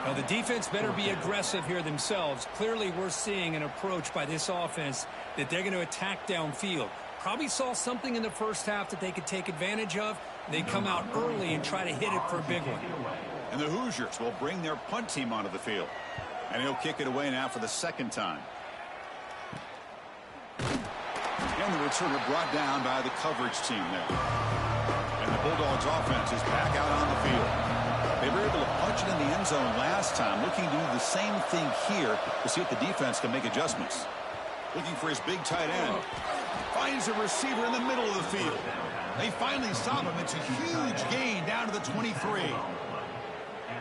Now, the defense better be aggressive here themselves. Clearly, we're seeing an approach by this offense that they're going to attack downfield. Probably saw something in the first half that they could take advantage of. They come out early and try to hit it for a big one. And the Hoosiers will bring their punt team onto the field. And he'll kick it away now for the second time. And the returner brought down by the coverage team there. And the Bulldogs offense is back out on the field. They were able to punch it in the end zone last time, looking to do the same thing here to see if the defense can make adjustments. Looking for his big tight end. Finds a receiver in the middle of the field. They finally stop him. It's a huge gain down to the 23.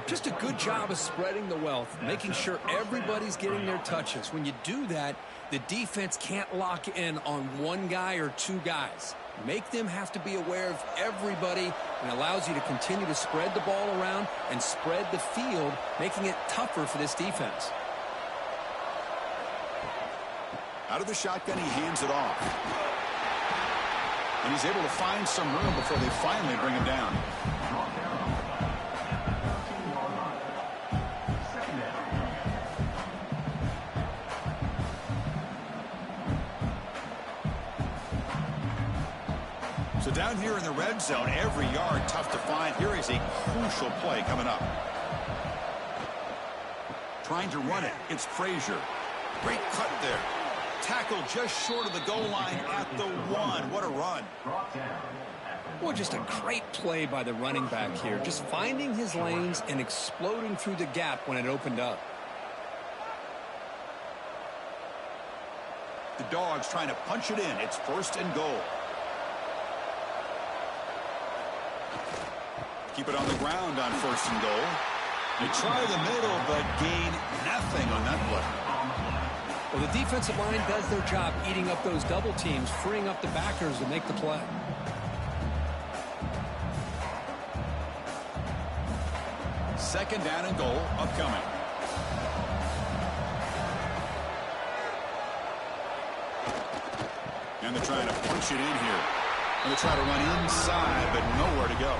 Just a good job of spreading the wealth, making sure everybody's getting their touches. When you do that, the defense can't lock in on one guy or two guys. Make them have to be aware of everybody, and allows you to continue to spread the ball around and spread the field, making it tougher for this defense. Out of the shotgun, he hands it off. And he's able to find some room before they finally bring him down. So down here in the red zone, every yard tough to find. Here is a crucial play coming up. Trying to run it. It's Frazier. Great cut there. Tackle just short of the goal line at the 1. What a run. Well, just a great play by the running back here. Just finding his lanes and exploding through the gap when it opened up. The Dogs trying to punch it in. It's first and goal. Keep it on the ground on first and goal. They try the middle, but gain nothing on that play. Well, the defensive line does their job eating up those double teams, freeing up the backers to make the play. Second down and goal upcoming. And they're trying to punch it in here. And they try to run inside, but nowhere to go.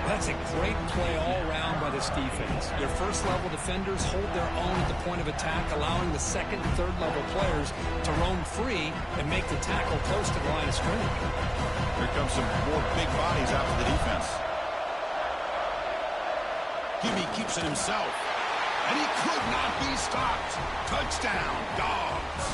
That's a great play all around by this defense. Their first-level defenders hold their own at the point of attack, allowing the second and third-level players to roam free and make the tackle close to the line of scrimmage. Here comes some more big bodies out for the defense. Gimme keeps it himself. And he could not be stopped. Touchdown, Dogs.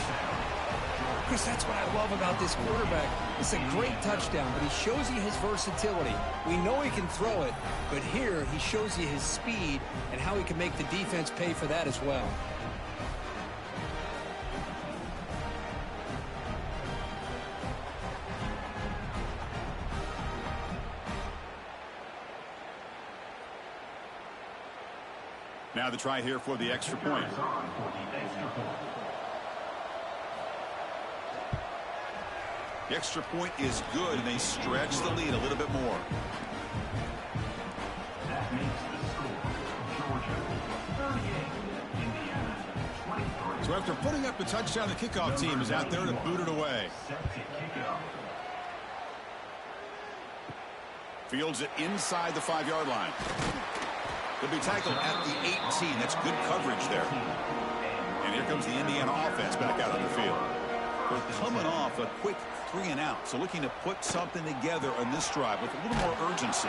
Chris, that's what I love about this quarterback. It's a great touchdown, but he shows you his versatility. We know he can throw it, but here he shows you his speed and how he can make the defense pay for that as well. Now the try here for the extra point. The extra point is good, and they stretch the lead a little bit more. That makes the score Georgia 38, Indiana 23. So after putting up the touchdown, the kickoff team is out there to boot it away. Set to kick it off. Fields it inside the 5-yard line. He'll be tackled at the 18. That's good coverage there. And here comes the Indiana offense back out on the field. We're coming off a quick 3-and-out, so looking to put something together on this drive with a little more urgency.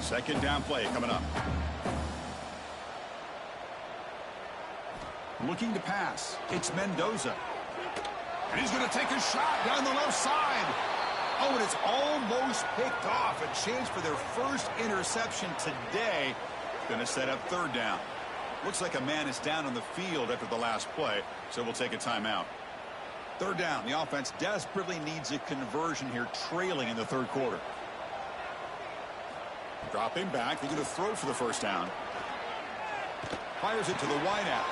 Second down play coming up. Looking to pass. It's Mendoza. And he's going to take a shot down the left side. Oh, and it's almost picked off. A chance for their first interception today. Going to set up third down. Looks like a man is down on the field after the last play, so we'll take a timeout. Third down. The offense desperately needs a conversion here, trailing in the third quarter. Dropping back. They're going to throw for the first down. Fires it to the wideout.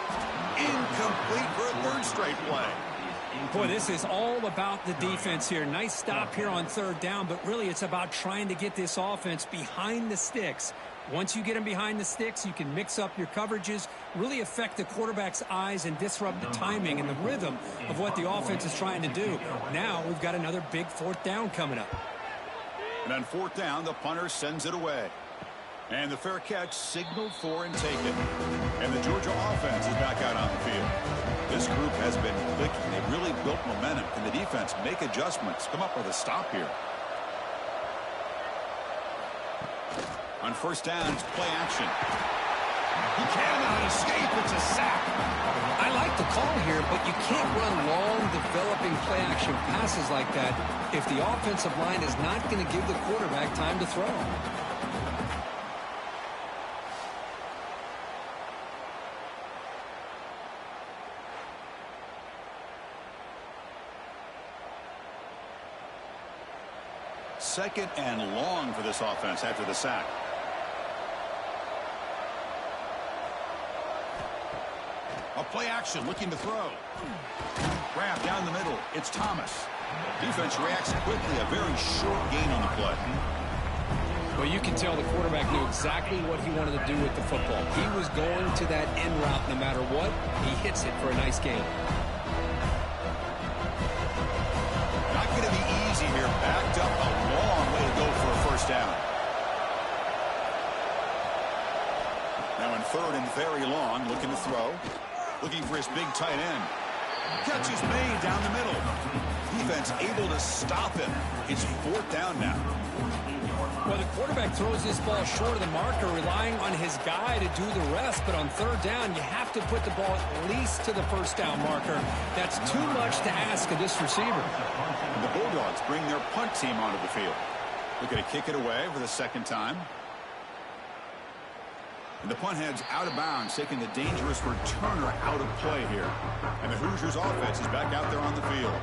Incomplete for a third straight play. Boy, this is all about the defense here. Nice stop here on third down, but really it's about trying to get this offense behind the sticks. Once you get them behind the sticks, you can mix up your coverages, really affect the quarterback's eyes and disrupt the timing and the rhythm of what the offense is trying to do. Now we've got another big fourth down coming up. And on fourth down, the punter sends it away. And the fair catch signaled for and taken. And the Georgia offense is back out on the field. This group has been clicking. They've really built momentum. Can the defense make adjustments? Come up with a stop here. On first down, it's play action. He cannot escape. It's a sack. I like the call here, but you can't run long, developing play-action passes like that if the offensive line is not going to give the quarterback time to throw. Second and long for this offense after the sack. A play action looking to throw. Grab down the middle. It's Thomas. Defense reacts quickly. A very short gain on the play. Well, you can tell the quarterback knew exactly what he wanted to do with the football. He was going to that in route no matter what. He hits it for a nice gain. Not going to be easy here. Backed up a long way to go for a first down. Now in third and very long, looking to throw. Looking for his big tight end. Catch is made down the middle. Defense able to stop him. It's fourth down now. Well, the quarterback throws this ball short of the marker, relying on his guy to do the rest. But on third down, you have to put the ball at least to the first down marker. That's too much to ask of this receiver. And the Bulldogs bring their punt team onto the field. Looking to kick it away for the second time. And the punt heads out of bounds, taking the dangerous returner out of play here. And the Hoosiers offense is back out there on the field.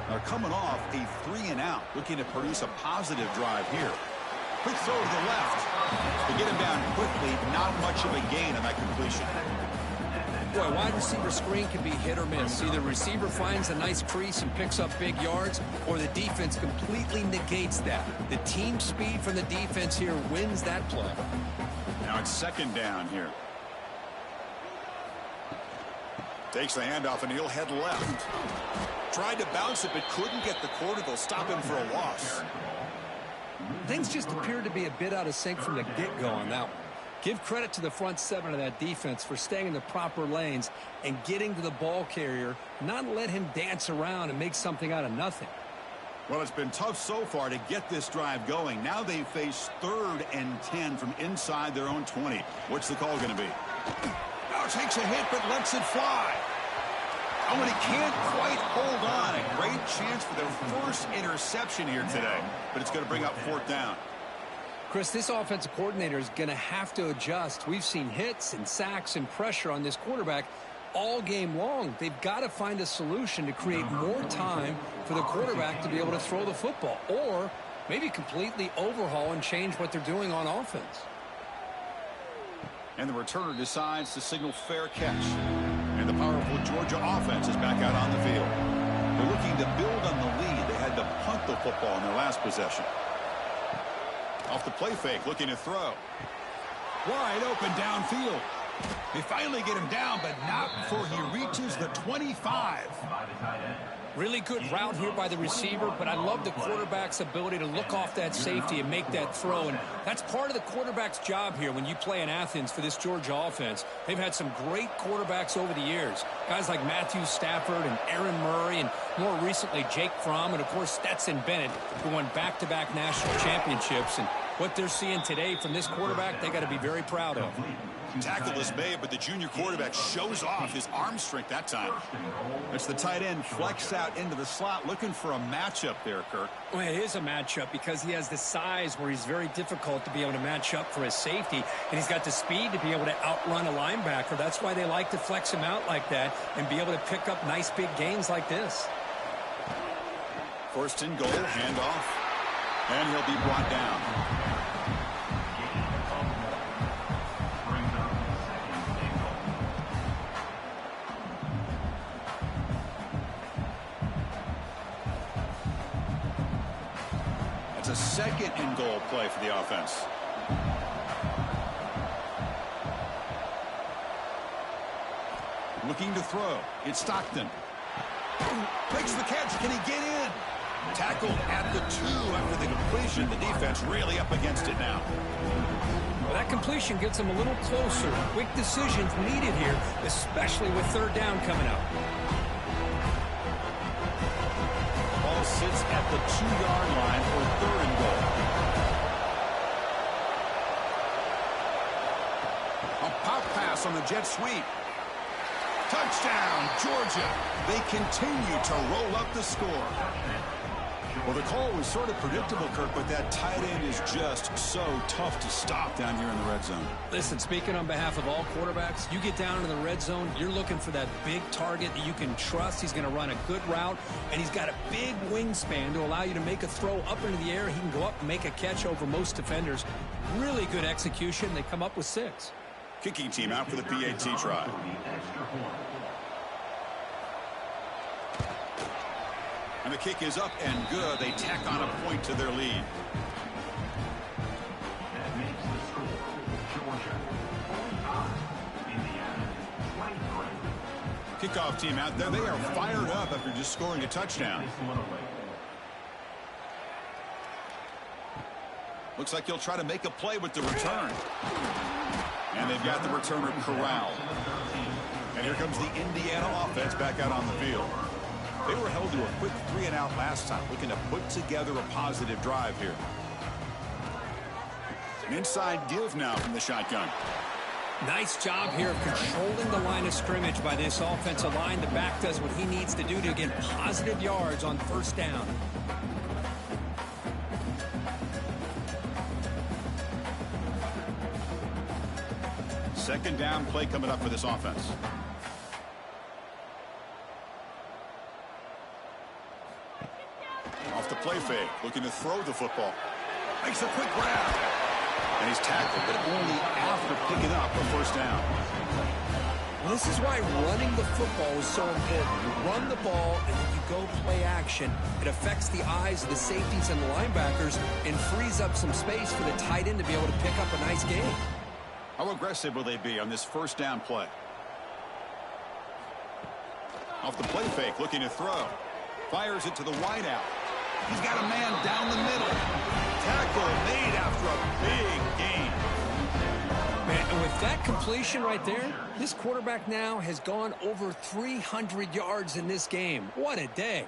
They're coming off a 3-and-out, looking to produce a positive drive here. Quick throw to the left. To get him down quickly, not much of a gain on that completion. Boy, a wide receiver screen can be hit or miss. Either receiver finds a nice crease and picks up big yards, or the defense completely negates that. The team speed from the defense here wins that play. Now it's second down here. Takes the handoff and he'll head left. Tried to bounce it but couldn't get the corner. They'll stop him for a loss. Things just appeared to be a bit out of sync from the get-go on that one. Give credit to the front seven of that defense for staying in the proper lanes and getting to the ball carrier, not let him dance around and make something out of nothing. Well, it's been tough so far to get this drive going. Now they face 3rd and 10 from inside their own 20. What's the call going to be? Now takes a hit but lets it fly. Oh, and he can't quite hold on. A great chance for their first interception here today, but it's going to bring up fourth down. Chris, this offensive coordinator is going to have to adjust. We've seen hits and sacks and pressure on this quarterback all game long. They've got to find a solution to create more time for the quarterback to be able to throw the football, or maybe completely overhaul and change what they're doing on offense. And the returner decides to signal fair catch. And the powerful Georgia offense is back out on the field. They're looking to build on the lead. They had to punt the football in their last possession. Off the play fake, looking to throw. Wide open downfield. They finally get him down, but not before he reaches the 25. Really good route here by the receiver, but I love the quarterback's ability to look off that safety and make that throw. And that's part of the quarterback's job here when you play in Athens for this Georgia offense. They've had some great quarterbacks over the years. Guys like Matthew Stafford and Aaron Murray, and more recently Jake Fromm, and of course Stetson Bennett, who won back-to-back national championships. And What they're seeing today from this quarterback, they got to be very proud of. Tackle is made, but the junior quarterback shows off his arm strength that time. It's the tight end flex out into the slot, looking for a matchup there, Kirk. Well, it is a matchup because he has the size where he's very difficult to be able to match up for his safety, and he's got the speed to be able to outrun a linebacker. That's why they like to flex him out like that and be able to pick up nice big gains like this. First and goal, handoff, and he'll be brought down. It's a second and goal play for the offense. Looking to throw. It's Stockton. Makes the catch. Can he get in? Tackled at the 2 after the completion. The defense really up against it now. Well, that completion gets them a little closer. Quick decisions needed here, especially with third down coming up. Ball sits at the 2-yard line for third and goal. A pop pass on the jet sweep. Touchdown, Georgia. They continue to roll up the score. Well, the call was sort of predictable, Kirk, but that tight end is just so tough to stop down here in the red zone. Listen, speaking on behalf of all quarterbacks, you get down into the red zone, you're looking for that big target that you can trust. He's going to run a good route, and he's got a big wingspan to allow you to make a throw up into the air. He can go up and make a catch over most defenders. Really good execution. They come up with 6. Kicking team out for the PAT try. And the kick is up and good. They tack on a point to their lead. That makes the score Georgia 45, Indiana 23. Kickoff team out there. They are fired up after just scoring a touchdown. Looks like he'll try to make a play with the return. And they've got the returner corralled. And here comes the Indiana offense back out on the field. They were held to a quick 3-and-out last time, looking to put together a positive drive here. An inside give now from the shotgun. Nice job here of controlling the line of scrimmage by this offensive line. The back does what he needs to do to get positive yards on first down. Second down play coming up for this offense. Off the play fake, looking to throw the football. Makes a quick grab. And he's tackled, but only after picking up a first down. Well, this is why running the football is so important. You run the ball, and then you go play action. It affects the eyes of the safeties and the linebackers and frees up some space for the tight end to be able to pick up a nice gain. How aggressive will they be on this first down play? Off the play fake, looking to throw. Fires it to the wideout. He's got a man down the middle. Tackle made after a big gain. Man, and with that completion right there, this quarterback now has gone over 300 yards in this game. What a day.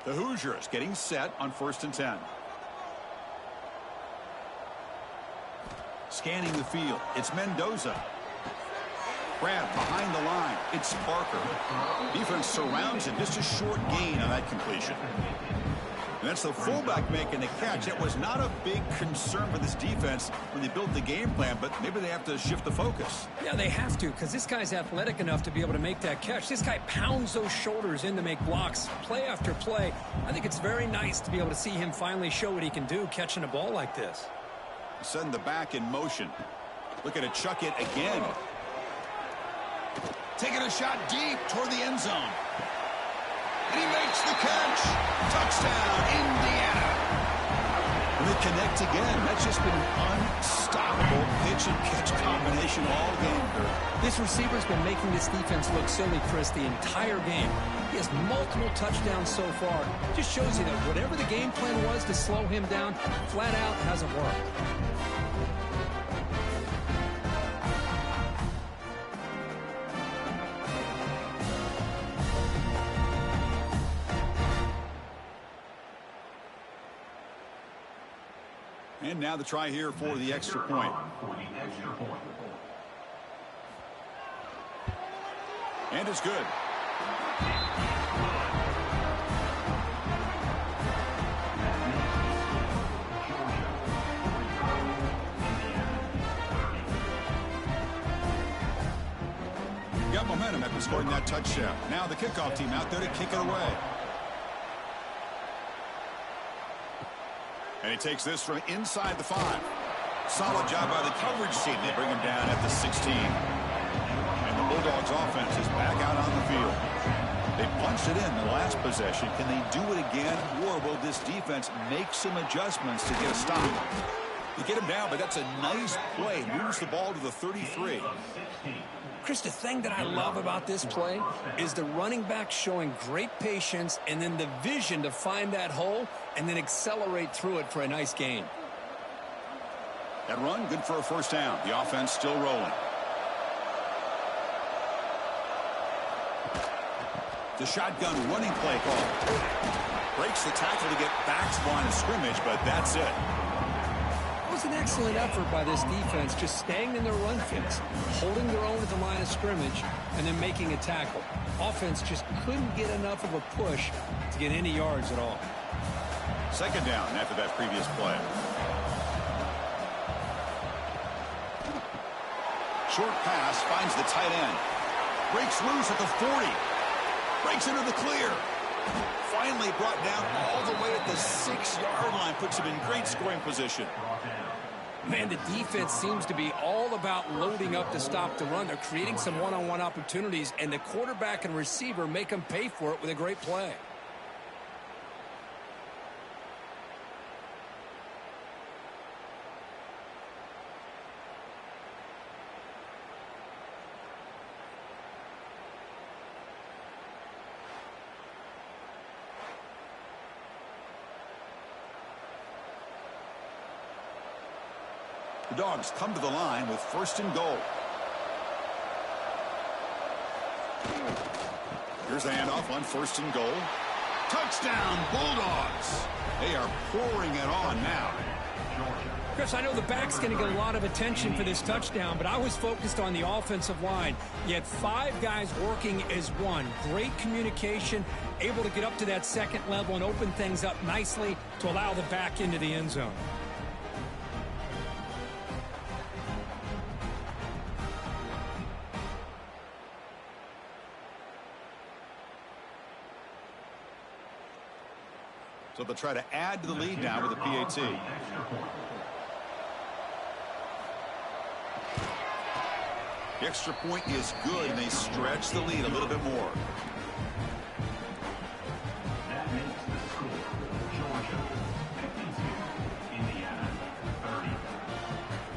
The Hoosiers getting set on 1st and 10. Scanning the field, it's Mendoza. Grab behind the line, it's Parker. Defense surrounds him, just a short gain on that completion. And that's the fullback making the catch. That was not a big concern for this defense when they built the game plan, but maybe they have to shift the focus. Yeah, they have to, because this guy's athletic enough to be able to make that catch. This guy pounds those shoulders in to make blocks play after play. I think it's very nice to be able to see him finally show what he can do catching a ball like this. Send the back in motion. Looking to chuck it again. Taking a shot deep toward the end zone. And he makes the catch. Touchdown, Indiana. And they connect again. That's just been an unstoppable pitch and catch combination all game. This receiver's been making this defense look silly, Chris, the entire game. He has multiple touchdowns so far. Just shows you that whatever the game plan was to slow him down, flat out hasn't worked. And now the try here for the extra point. And it's good. Got momentum after scoring that touchdown. Now the kickoff team out there to kick it away. And he takes this from inside the 5. Solid job by the coverage team. They bring him down at the 16. And the Bulldogs offense is back out on the field. They punched it in the last possession. Can they do it again, or will this defense make some adjustments to get a stop? They get him down, but that's a nice play. Moves the ball to the 33. Chris, the thing that I love about this play is the running back showing great patience and then the vision to find that hole and then accelerate through it for a nice gain. That run, good for a first down. The offense still rolling. The shotgun running play call. Breaks the tackle to get back to the line of scrimmage, but that's it. It was an excellent effort by this defense, just staying in their run fits, holding their own at the line of scrimmage, and then making a tackle. Offense just couldn't get enough of a push to get any yards at all. Second down after that previous play. Short pass finds the tight end. Breaks loose at the 40. Breaks into the clear. Finally brought down all the way at the 6-yard line. Puts him in great scoring position. Man, the defense seems to be all about loading up to stop the run. They're creating some one-on-one opportunities, and the quarterback and receiver make them pay for it with a great play. The Dogs come to the line with first and goal. Here's the handoff on first and goal. Touchdown, Bulldogs. They are pouring it on now. Chris, I know the back's going to get a lot of attention for this touchdown, but I was focused on the offensive line. You had 5 guys working as one. Great communication, able to get up to that second level and open things up nicely to allow the back into the end zone. So they'll try to add to the lead now with a PAT. The extra point is good, and they stretch the lead a little bit more. That makes the score Georgia 52, Indiana 30.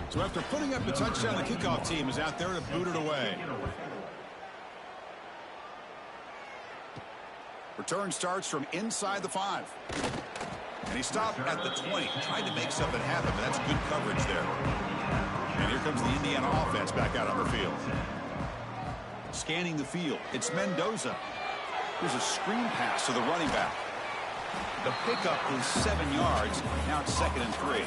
So after putting up the touchdown, the kickoff team is out there to boot it away. Return starts from inside the 5. And he stopped at the 20. Tried to make something happen, but that's good coverage there. And here comes the Indiana offense back out on the field. Scanning the field, it's Mendoza. Here's a screen pass to the running back. The pickup is 7 yards. Now it's 2nd and 3.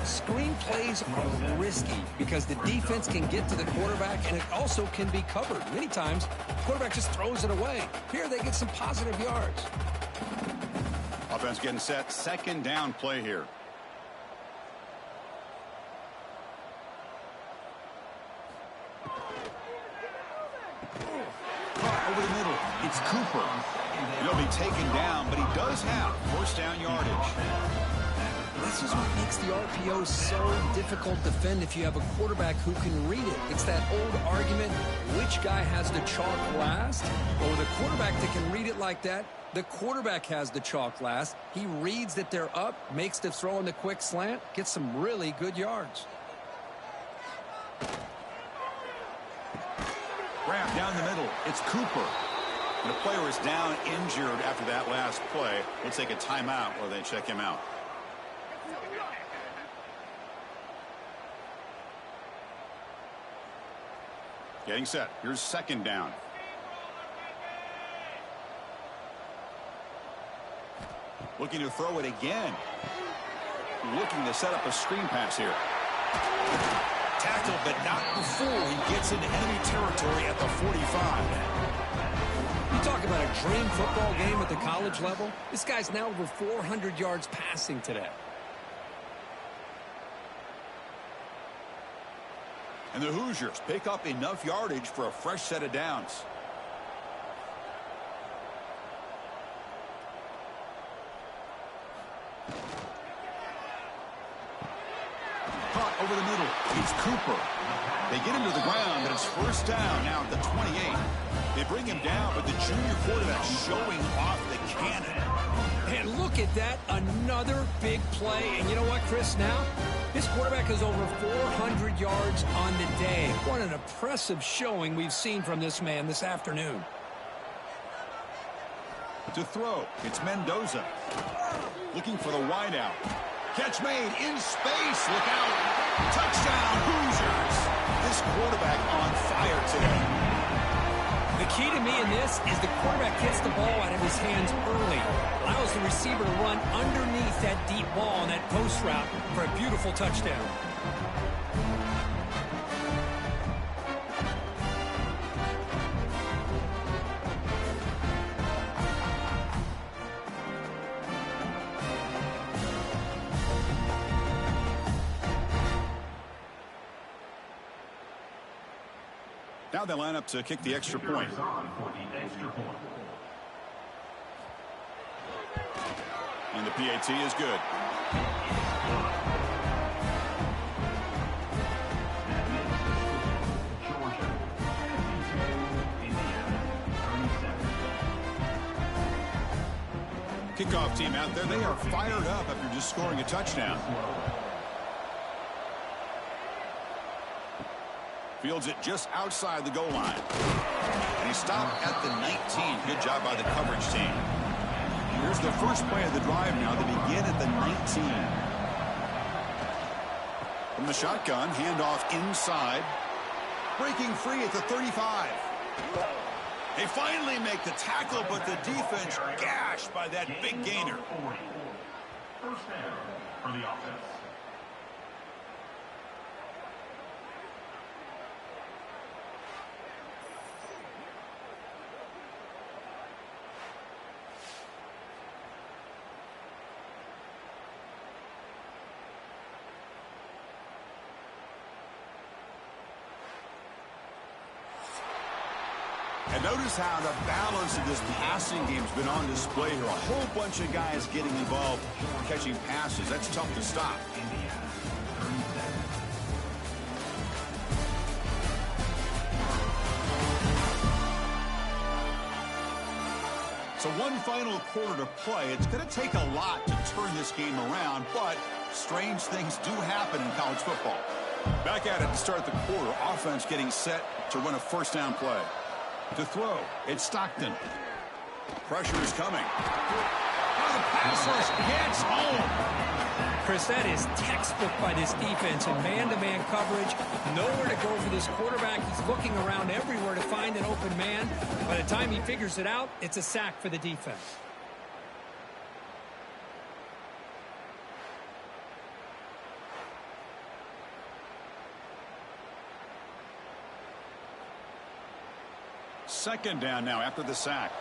Screen plays are risky because the defense can get to the quarterback and it also can be covered. Many times, the quarterback just throws it away. Here, they get some positive yards. Offense getting set. 2nd down play here. Caught over the middle. It's Cooper. He'll be taken down, but he does have first down yardage. This is what makes the RPO so difficult to defend if you have a quarterback who can read it. It's that old argument, which guy has the chalk last? Well, with a quarterback that can read it like that, the quarterback has the chalk last. He reads that they're up, makes the throw in the quick slant, gets some really good yards. Wrap down the middle. It's Cooper. And the player is down injured after that last play. We'll take a timeout or they check him out. Getting set. Here's 2nd down. Looking to throw it again. looking to set up a screen pass here. Tackle, but not before he gets into enemy territory at the 45. You talk about a dream football game at the college level. This guy's now over 400 yards passing today. And the Hoosiers pick up enough yardage for a fresh set of downs. Caught over the middle. It's Cooper. They get him to the ground, and it's first down now at the 28. They bring him down, but the junior quarterback showing off the cannon. And look at that, another big play. And you know what, Chris, now? This quarterback has over 400 yards on the day. What an impressive showing we've seen from this man this afternoon. To throw, it's Mendoza. Looking for the wideout. Catch made in space. Look out. Touchdown, Hoosiers. This quarterback on fire today. The key to me in this is the quarterback gets the ball out of his hands early, allows the receiver to run underneath that deep ball on that post route for a beautiful touchdown. Now they line up to kick the extra point. And the PAT is good. Kickoff team out there, they are fired up after just scoring a touchdown. Fields it just outside the goal line. And he stopped at the 19. Good job by the coverage team. Here's the first play of the drive now. They begin at the 19. From the shotgun, handoff inside. Breaking free at the 35. They finally make the tackle, but the defense gashed by that big gainer. First down for the offense. And notice how the balance of this passing game has been on display here. A whole bunch of guys getting involved catching passes. That's tough to stop. So one final quarter to play. It's going to take a lot to turn this game around, but strange things do happen in college football. Back at it to start the quarter. Offense getting set to run a first down play. To throw, it's Stockton. Pressure is coming. Oh, the pass rush gets home. Chris, that is textbook by this defense in man-to-man coverage. Nowhere to go for this quarterback. He's looking around everywhere to find an open man. By the time he figures it out, it's a sack for the defense. Second down now after the sack.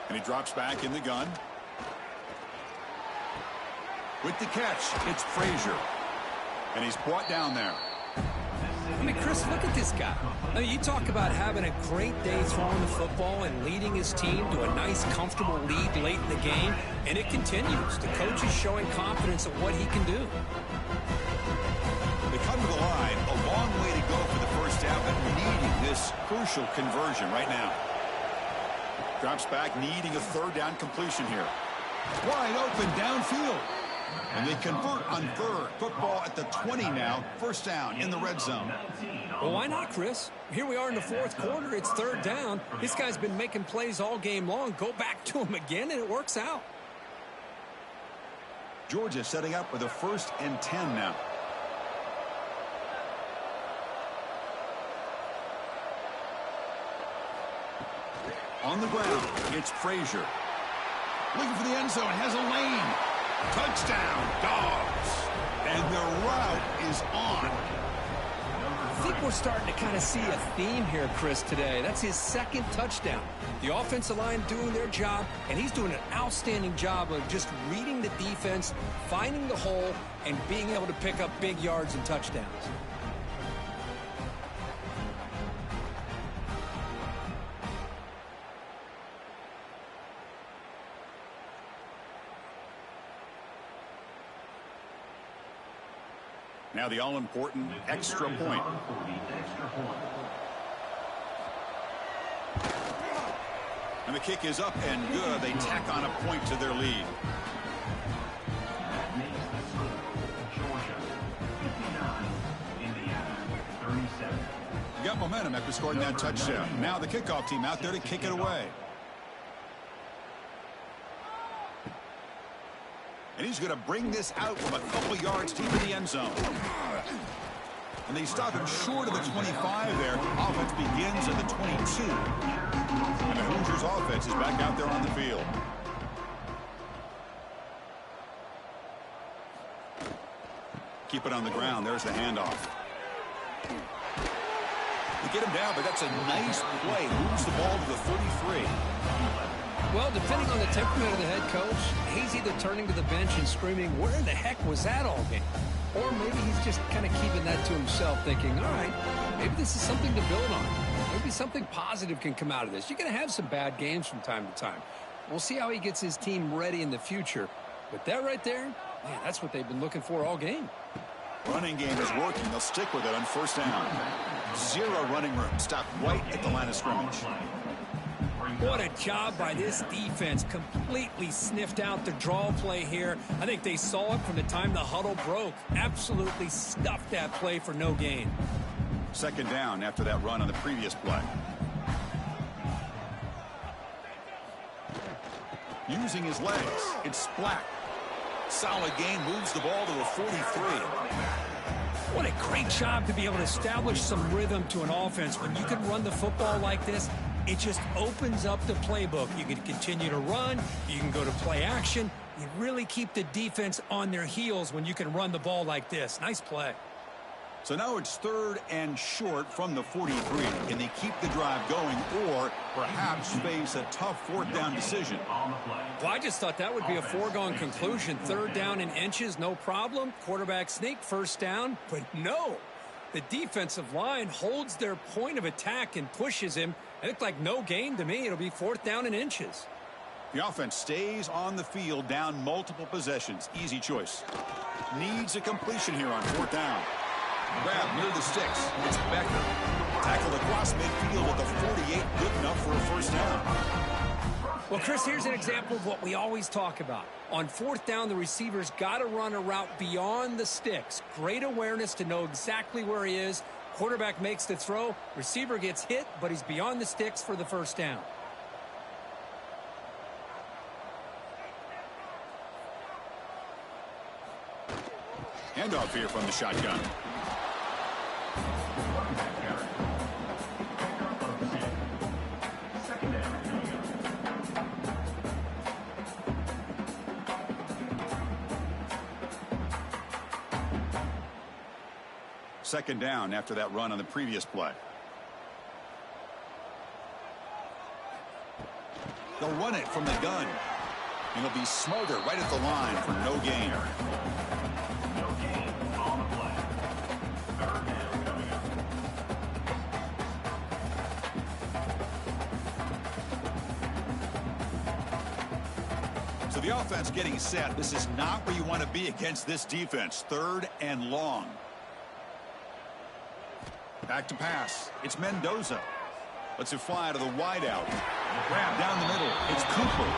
And he drops back in the gun. With the catch, it's Frazier. And he's brought down there. I mean, Chris, look at this guy. I mean, you talk about having a great day throwing the football and leading his team to a nice, comfortable lead late in the game, and it continues. The coach is showing confidence of what he can do. They come to the line, a long way to go for the first down, but needing this crucial conversion right now. Drops back, needing a third down completion here. Wide open downfield. And they convert on third. Football at the 20 now. First down in the red zone. Well, why not, Chris? Here we are in the fourth quarter. It's third down. This guy's been making plays all game long. Go back to him again, and it works out. Georgia setting up with a 1st and 10 now. On the ground, it's Frazier. Looking for the end zone. Has a lane. Touchdown, Dogs. And their route is on. I think we're starting to kind of see a theme here, Chris, today. That's his second touchdown. The offensive line doing their job, and he's doing an outstanding job of just reading the defense, finding the hole, and being able to pick up big yards and touchdowns. Now the all-important extra point. And the kick is up and good. They tack on a point to their lead. That makes the score Georgia 59, Indiana 37. You got momentum after scoring that touchdown. Now the kickoff team out there to kick it away. And he's going to bring this out from a couple yards deep in the end zone. And they stop him short of the 25 there. Offense begins at the 22. And the Hoosiers offense is back out there on the field. Keep it on the ground. There's the handoff. They get him down, but that's a nice play. Moves the ball to the 33. Well, depending on the temperament of the head coach, he's either turning to the bench and screaming, where in the heck was that all game? Or maybe he's just kind of keeping that to himself, thinking, all right, maybe this is something to build on. Maybe something positive can come out of this. You're going to have some bad games from time to time. We'll see how he gets his team ready in the future. But that right there, man, that's what they've been looking for all game. Running game is working. They'll stick with it on first down. Zero running room. Stop right at the line of scrimmage. What a job by this defense. Completely sniffed out the draw play here. I think they saw it from the time the huddle broke. Absolutely stuffed that play for no gain. Second down after that run on the previous play. Using his legs. It's Black. Solid gain. Moves the ball to the 43. What a great job to be able to establish some rhythm to an offense. When you can run the football like this, it just opens up the playbook. You can continue to run. You can go to play action. You really keep the defense on their heels when you can run the ball like this. Nice play. So now it's third and short from the 43. Can they keep the drive going or perhaps face a tough fourth down decision? Well, I just thought that would be a foregone conclusion. Third down in inches, no problem. Quarterback sneak, first down. But no, the defensive line holds their point of attack and pushes him. It looked like no gain to me. It'll be fourth down in inches. The offense stays on the field down multiple possessions. Easy choice. Needs a completion here on fourth down. Grab near the sticks. It's Becker. Tackled across midfield at the 48. Good enough for a first down. Well, Chris, here's an example of what we always talk about. On fourth down, the receiver's got to run a route beyond the sticks. Great awareness to know exactly where he is. Quarterback makes the throw. Receiver gets hit, but he's beyond the sticks for the first down. Handoff here from the shotgun. Second down after that run on the previous play. They'll run it from the gun. And it'll be Smolder right at the line for no gain. No gain on the play. Third down coming up. So the offense getting set. This is not where you want to be against this defense. Third and long. Back to pass. It's Mendoza. Lets it fly to the wideout. Grab down the middle. It's Cooper.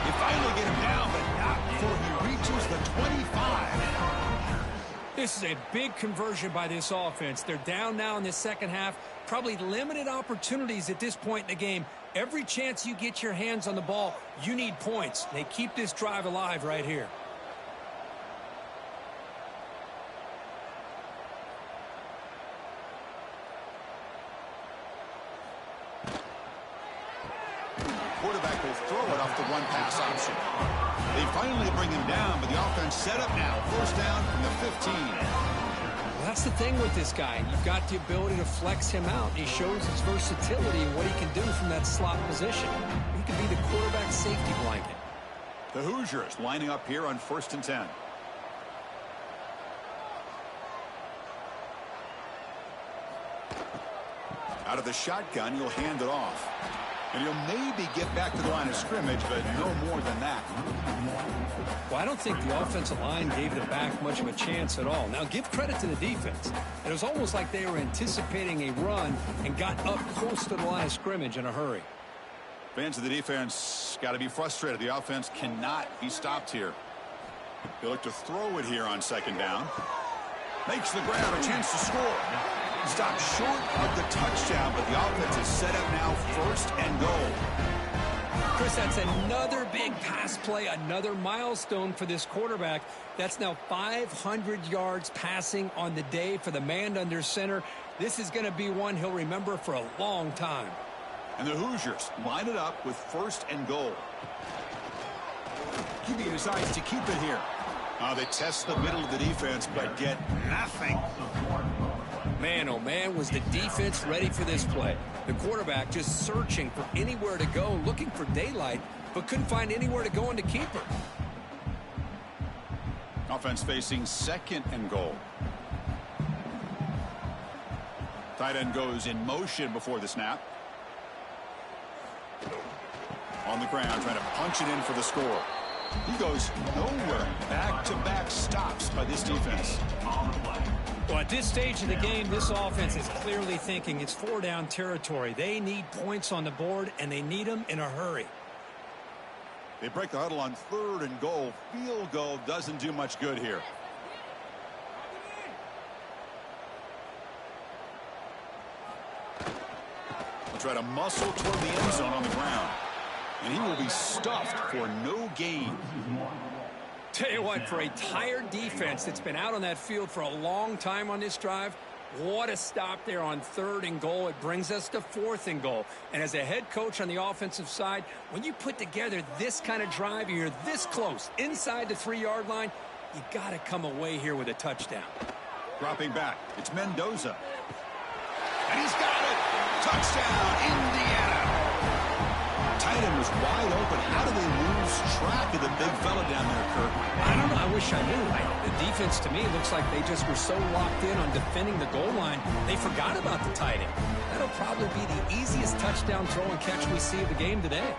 They finally get him down, but not before he reaches the 25. This is a big conversion by this offense. They're down now in the second half. Probably limited opportunities at this point in the game. Every chance you get your hands on the ball, you need points. They keep this drive alive right here. Quarterback he'll throw it off the one-pass option. They finally bring him down, but the offense set up now. First down from the 15. Well, that's the thing with this guy. You've got the ability to flex him out. He shows his versatility and what he can do from that slot position. He can be the quarterback safety blanket. The Hoosiers lining up here on 1st and 10. Out of the shotgun, he'll hand it off. And he'll maybe get back to the line of scrimmage, but no more than that. Well, I don't think the offensive line gave the back much of a chance at all. Now, give credit to the defense. It was almost like they were anticipating a run and got up close to the line of scrimmage in a hurry. Fans of the defense got to be frustrated. The offense cannot be stopped here. They look to throw it here on 2nd down. Makes the grab, a chance to score. Stopped short of the touchdown, but the offense is set up now 1st and goal. Chris, that's another big pass play, another milestone for this quarterback. That's now 500 yards passing on the day for the man under center. This is going to be one he'll remember for a long time. And the Hoosiers line it up with 1st and goal. QB decides to keep it here. They test the middle of the defense, but get nothing. Man, oh man, was the defense ready for this play. The quarterback just searching for anywhere to go, looking for daylight, but couldn't find anywhere to go into keeper. Offense facing 2nd and goal. Tight end goes in motion before the snap. On the ground, trying to punch it in for the score. He goes nowhere. Back-to-back stops by this defense. Well, at this stage of the game, this offense is clearly thinking it's 4-down territory. They need points on the board, and they need them in a hurry. They break the huddle on 3rd and goal. Field goal doesn't do much good here. They'll try to muscle toward the end zone on the ground. And he will be stuffed for no gain. Tell you what, for a tired defense that's been out on that field for a long time on this drive, what a stop there on 3rd and goal. It brings us to 4th and goal. And as a head coach on the offensive side, when you put together this kind of drive, you're this close inside the 3-yard line, you got to come away here with a touchdown. Dropping back, it's Mendoza. And he's got it. Touchdown, Indiana. Tight end was wide open. How do they lose track of the big fella down there, Kirk? I don't know. I wish I knew. The defense, to me, looks like they just were so locked in on defending the goal line, they forgot about the tight end. That'll probably be the easiest touchdown throw and catch we see of the game today.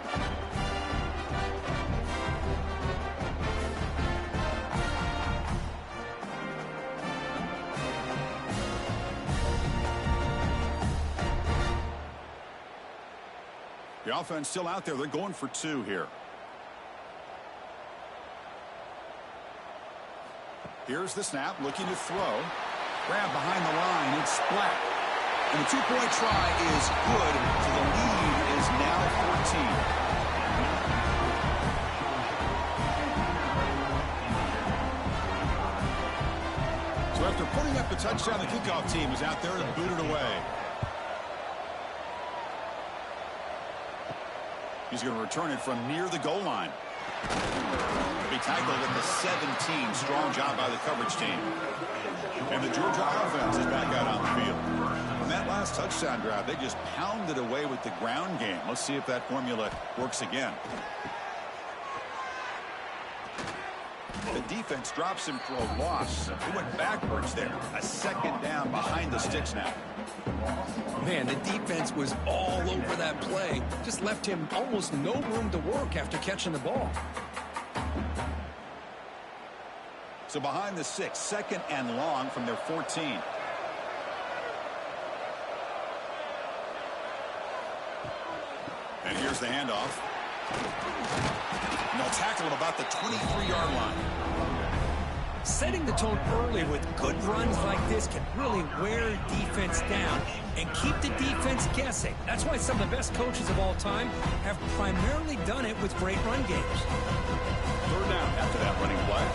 The offense still out there. They're going for 2 here. Here's the snap, looking to throw. Grab behind the line. It's splat. And the 2-point try is good. So the lead is now 14. So after putting up the touchdown, the kickoff team is out there to boot it away. He's going to return it from near the goal line. He tackled at the 17. Strong job by the coverage team. And the Georgia offense is back out on the field. On that last touchdown drive, they just pounded away with the ground game. Let's see if that formula works again. The defense drops him for a loss. He went backwards there. A 2nd down behind the sticks now. Man, the defense was all over that play. Just left him almost no room to work after catching the ball. So behind the 6, 2nd and long from their 14. And here's the handoff. And they'll tackle him about the 23-yard line. Setting the tone early with good runs like this can really wear defense down and keep the defense guessing. That's why some of the best coaches of all time have primarily done it with great run games. 3rd down after that running play.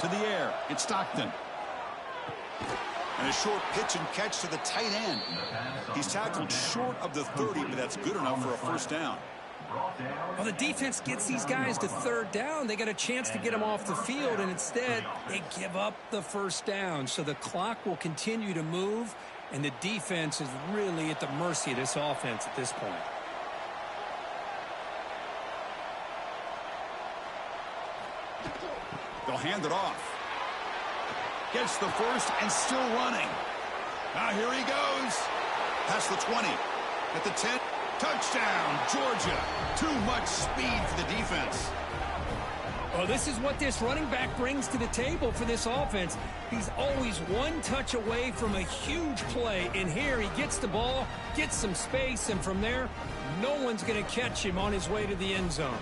To the air, it's Stockton. And a short pitch and catch to the tight end. He's tackled short of the 30, but that's good enough for a first down. Well, the defense gets these guys to third down. They got a chance to get them off the field, and instead they give up the first down. So the clock will continue to move, and the defense is really at the mercy of this offense at this point. They'll hand it off. Gets the first and still running. Now here he goes. Past the 20. At the 10. Touchdown, Georgia. Too much speed for the defense. Well, this is what this running back brings to the table for this offense. He's always one touch away from a huge play. And here he gets the ball, gets some space, and from there, no one's going to catch him on his way to the end zone.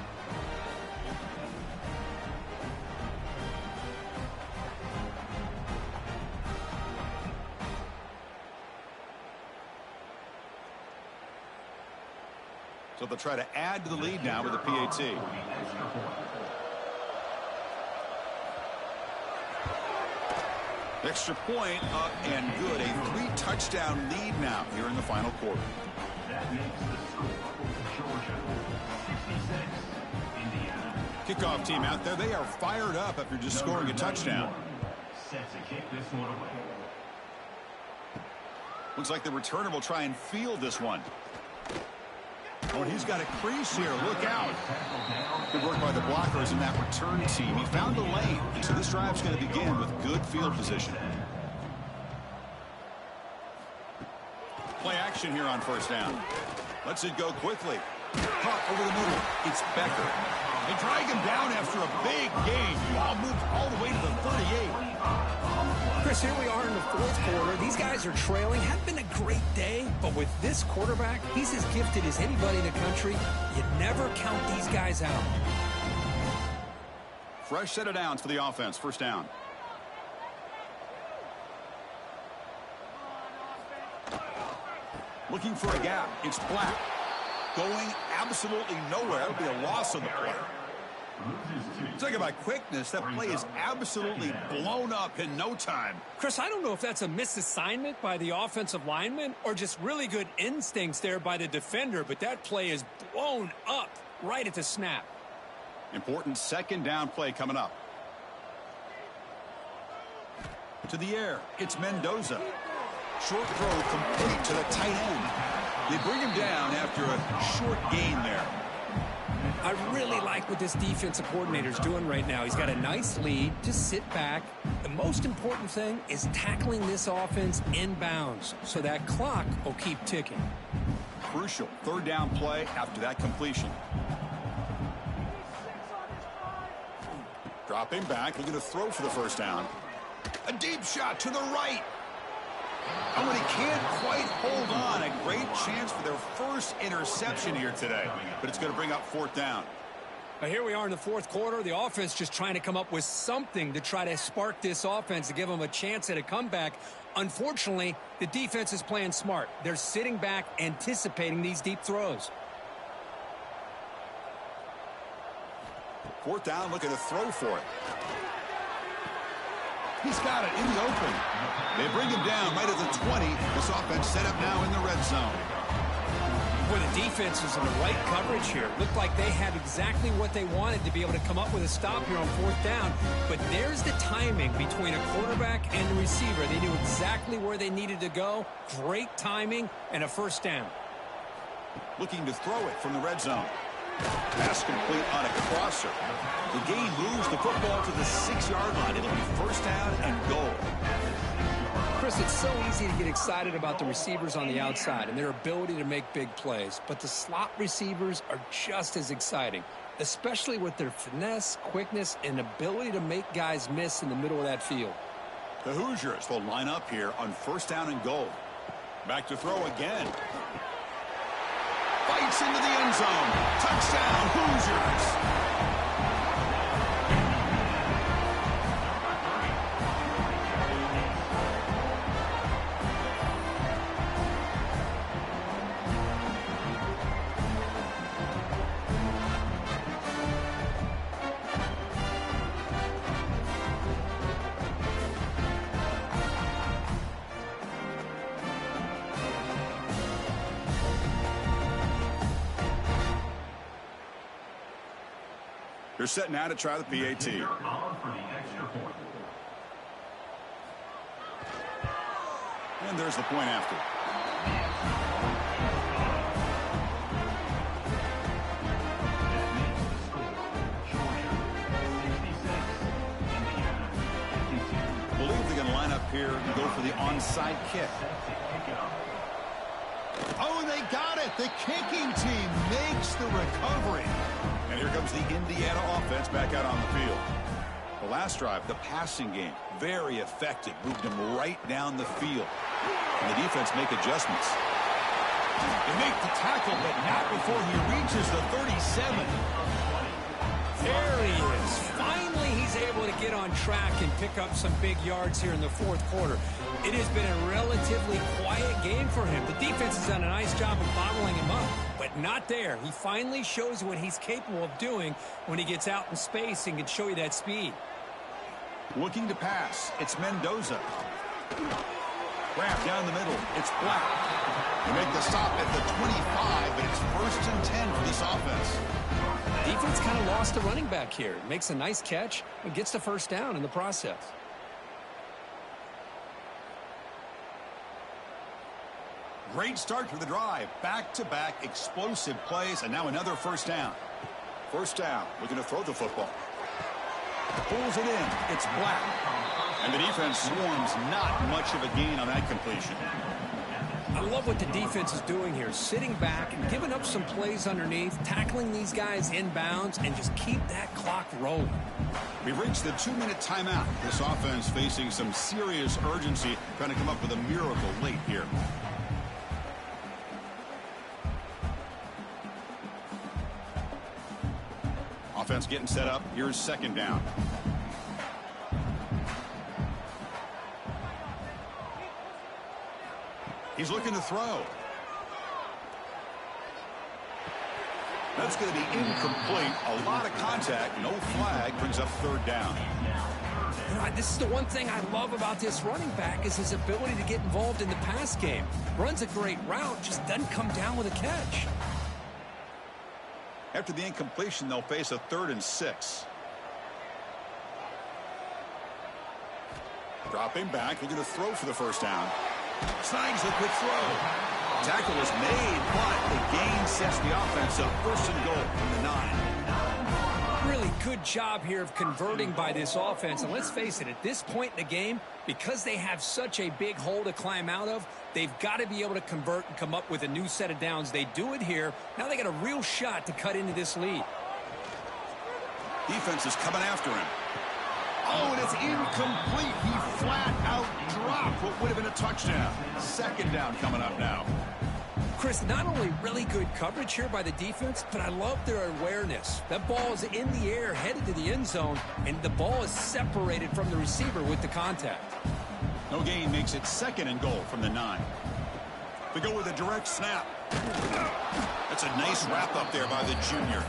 So they'll try to add to the lead now with the PAT. Extra point up and good. A 3-touchdown lead now here in the final quarter. That makes the score Georgia 66, Indiana. Kickoff team out there. They are fired up after just scoring a touchdown. Set to kick this one away. Looks like the returner will try and field this one. Oh, and he's got a crease here. Look out. Good work by the blockers in that return team. He found the lane, and so this drive's going to begin with good field position. Play action here on first down. Lets it go quickly. Caught over the middle. It's Becker. They drag him down after a big gain. Ball moved all the way to the 38. Chris, here we are in the fourth quarter. These guys are trailing. Hadn't been a great day, but with this quarterback, he's as gifted as anybody in the country. You never count these guys out. Fresh set of downs for the offense. First down. Looking for a gap. It's Black. Going absolutely nowhere. That would be a loss on the play. Talking about quickness, that play is absolutely blown up in no time. Chris, I don't know if that's a misassignment by the offensive lineman or just really good instincts there by the defender, but that play is blown up right at the snap. Important second down play coming up. To the air, it's Mendoza. Short throw complete to the tight end. They bring him down after a short gain there. I really like what this defensive coordinator is doing right now. He's got a nice lead. Just sit back. The most important thing is tackling this offense inbounds so that clock will keep ticking. Crucial third down play after that completion. Dropping back, looking to throw for the first down. A deep shot to the right. And when he can't quite hold on, a great chance for their first interception here today. But it's going to bring up fourth down. Now here we are in the fourth quarter. The offense just trying to come up with something to try to spark this offense to give them a chance at a comeback. Unfortunately, the defense is playing smart. They're sitting back, anticipating these deep throws. Fourth down, looking to throw for it. He's got it in the open. They bring him down right at the 20. This offense set up now in the red zone. Boy, the defense is in the right coverage here. Looked like they had exactly what they wanted to be able to come up with a stop here on fourth down. But there's the timing between a quarterback and the receiver. They knew exactly where they needed to go. Great timing and a first down. Looking to throw it from the red zone. Pass complete on a crosser. The game moves the football to the 6-yard line. It'll be first down and goal. Chris, it's so easy to get excited about the receivers on the outside and their ability to make big plays. But the slot receivers are just as exciting, especially with their finesse, quickness, and ability to make guys miss in the middle of that field. The Hoosiers will line up here on first down and goal. Back to throw again. Fights into the end zone. Touchdown, Hoosiers. They're set now to try the PAT. On for the extra point. And there's the point after. That makes the score Georgia 66, Indiana 52. Believe they're going to line up here and go for the onside kick. Set to kick it off. Oh, and they got it. The kicking team makes the recovery. And here comes the Indiana offense back out on the field. The last drive, the passing game, very effective. Moved them right down the field. And the defense make adjustments. They make the tackle, but not before he reaches the 37. There he is. Finally, he's able to get on track and pick up some big yards here in the fourth quarter. It has been a relatively quiet game for him. The defense has done a nice job of bottling him up, but not there. He finally shows what he's capable of doing when he gets out in space and can show you that speed. Looking to pass. It's Mendoza. Grab down the middle. It's Black. They make the stop at the 25, but it's 1st and 10 for this offense. Defense kind of lost the running back here. Makes a nice catch and gets the first down in the process. Great start to the drive. Back-to-back explosive plays, and now another first down. First down. Looking to throw the football. Pulls it in. It's Black. And the defense swarms. Not much of a gain on that completion. I love what the defense is doing here. Sitting back and giving up some plays underneath, tackling these guys inbounds, and just keep that clock rolling. We've reached the 2-minute timeout. This offense facing some serious urgency, trying to come up with a miracle late here. Offense getting set up. Here's second down. He's looking to throw. That's going to be incomplete. A lot of contact. No flag. Brings up third down. You know, this is the one thing I love about this running back is his ability to get involved in the pass game. Runs a great route, just doesn't come down with a catch. After the incompletion, they'll face a 3rd and 6. Dropping back, looking to throw for the first down. Snags a quick throw. Tackle is made, but the gain sets the offense up. 1st and goal from the 9. Really good job here of converting by this offense. And let's face it, at this point in the game, because they have such a big hole to climb out of, they've got to be able to convert and come up with a new set of downs. They do it here. Now they got a real shot to cut into this lead. Defense is coming after him. Oh, and it's incomplete. He flat out dropped what would have been a touchdown. Second down coming up now. Chris, not only really good coverage here by the defense, but I love their awareness. That ball is in the air, headed to the end zone, and the ball is separated from the receiver with the contact. No gain makes it 2nd and goal from the 9. We go with a direct snap. That's a nice wrap up there by the junior.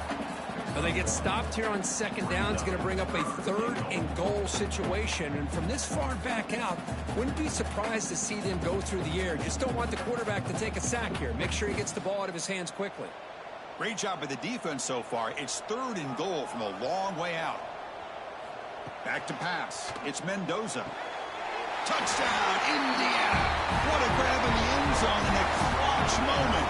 Well, they get stopped here on 2nd down. It's going to bring up a 3rd and goal situation. And from this far back out, wouldn't be surprised to see them go through the air. Just don't want the quarterback to take a sack here. Make sure he gets the ball out of his hands quickly. Great job by the defense so far. It's 3rd and goal from a long way out. Back to pass. It's Mendoza. Touchdown, Indiana. What a grab in the end zone in a clutch moment.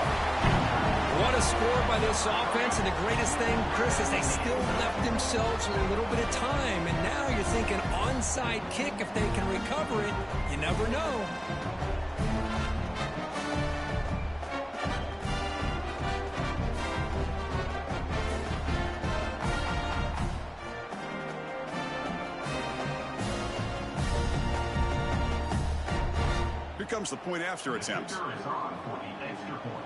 What a score by this offense, and the greatest thing, Chris, is they still left themselves with a little bit of time, and now you're thinking onside kick if they can recover it. You never know. Here comes the point after attempt. Kicker is on for the extra point.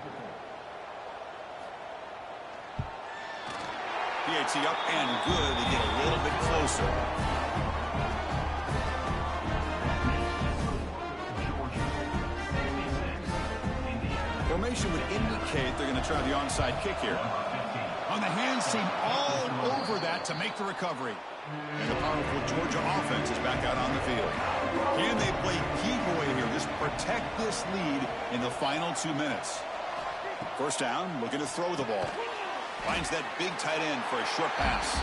PAT up and good. They get a little bit closer. Formation would indicate they're going to try the onside kick here. On the hands team all over that to make the recovery. And the powerful Georgia offense is back out on the field. Can they play key boy here? Just protect this lead in the final 2 minutes. First down, looking to throw the ball. Finds that big tight end for a short pass.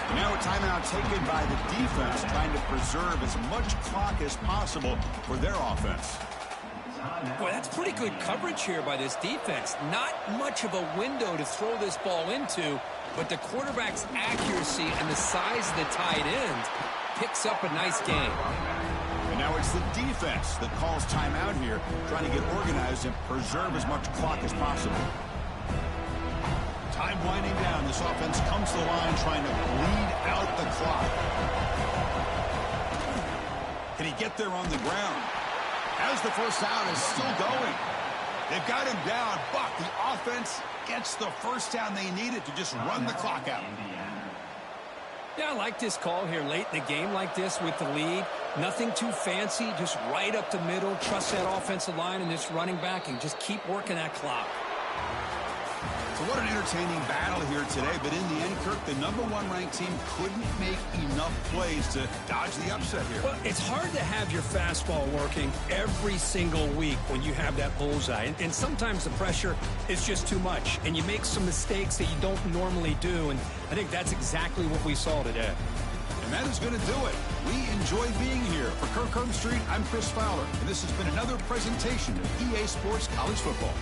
And now a timeout taken by the defense, trying to preserve as much clock as possible for their offense. Boy, that's pretty good coverage here by this defense. Not much of a window to throw this ball into, but the quarterback's accuracy and the size of the tight end picks up a nice game. And now it's the defense that calls timeout here, trying to get organized and preserve as much clock as possible. Time winding down. This offense comes to the line trying to bleed out the clock. Can he get there on the ground? As the first down is still going. They've got him down, but the offense gets the first down they needed to just run the clock out. Yeah, I like this call here late in the game like this with the lead. Nothing too fancy, just right up the middle. Trust that offensive line and this running back and just keep working that clock. So what an entertaining battle here today, but in the end, Kirk, the #1 ranked team couldn't make enough plays to dodge the upset here. Well, it's hard to have your fastball working every single week when you have that bullseye. And sometimes the pressure is just too much, and you make some mistakes that you don't normally do, and I think that's exactly what we saw today. And that is going to do it. We enjoy being here. For Kirk Herbstreit, I'm Chris Fowler, and this has been another presentation of EA Sports College Football.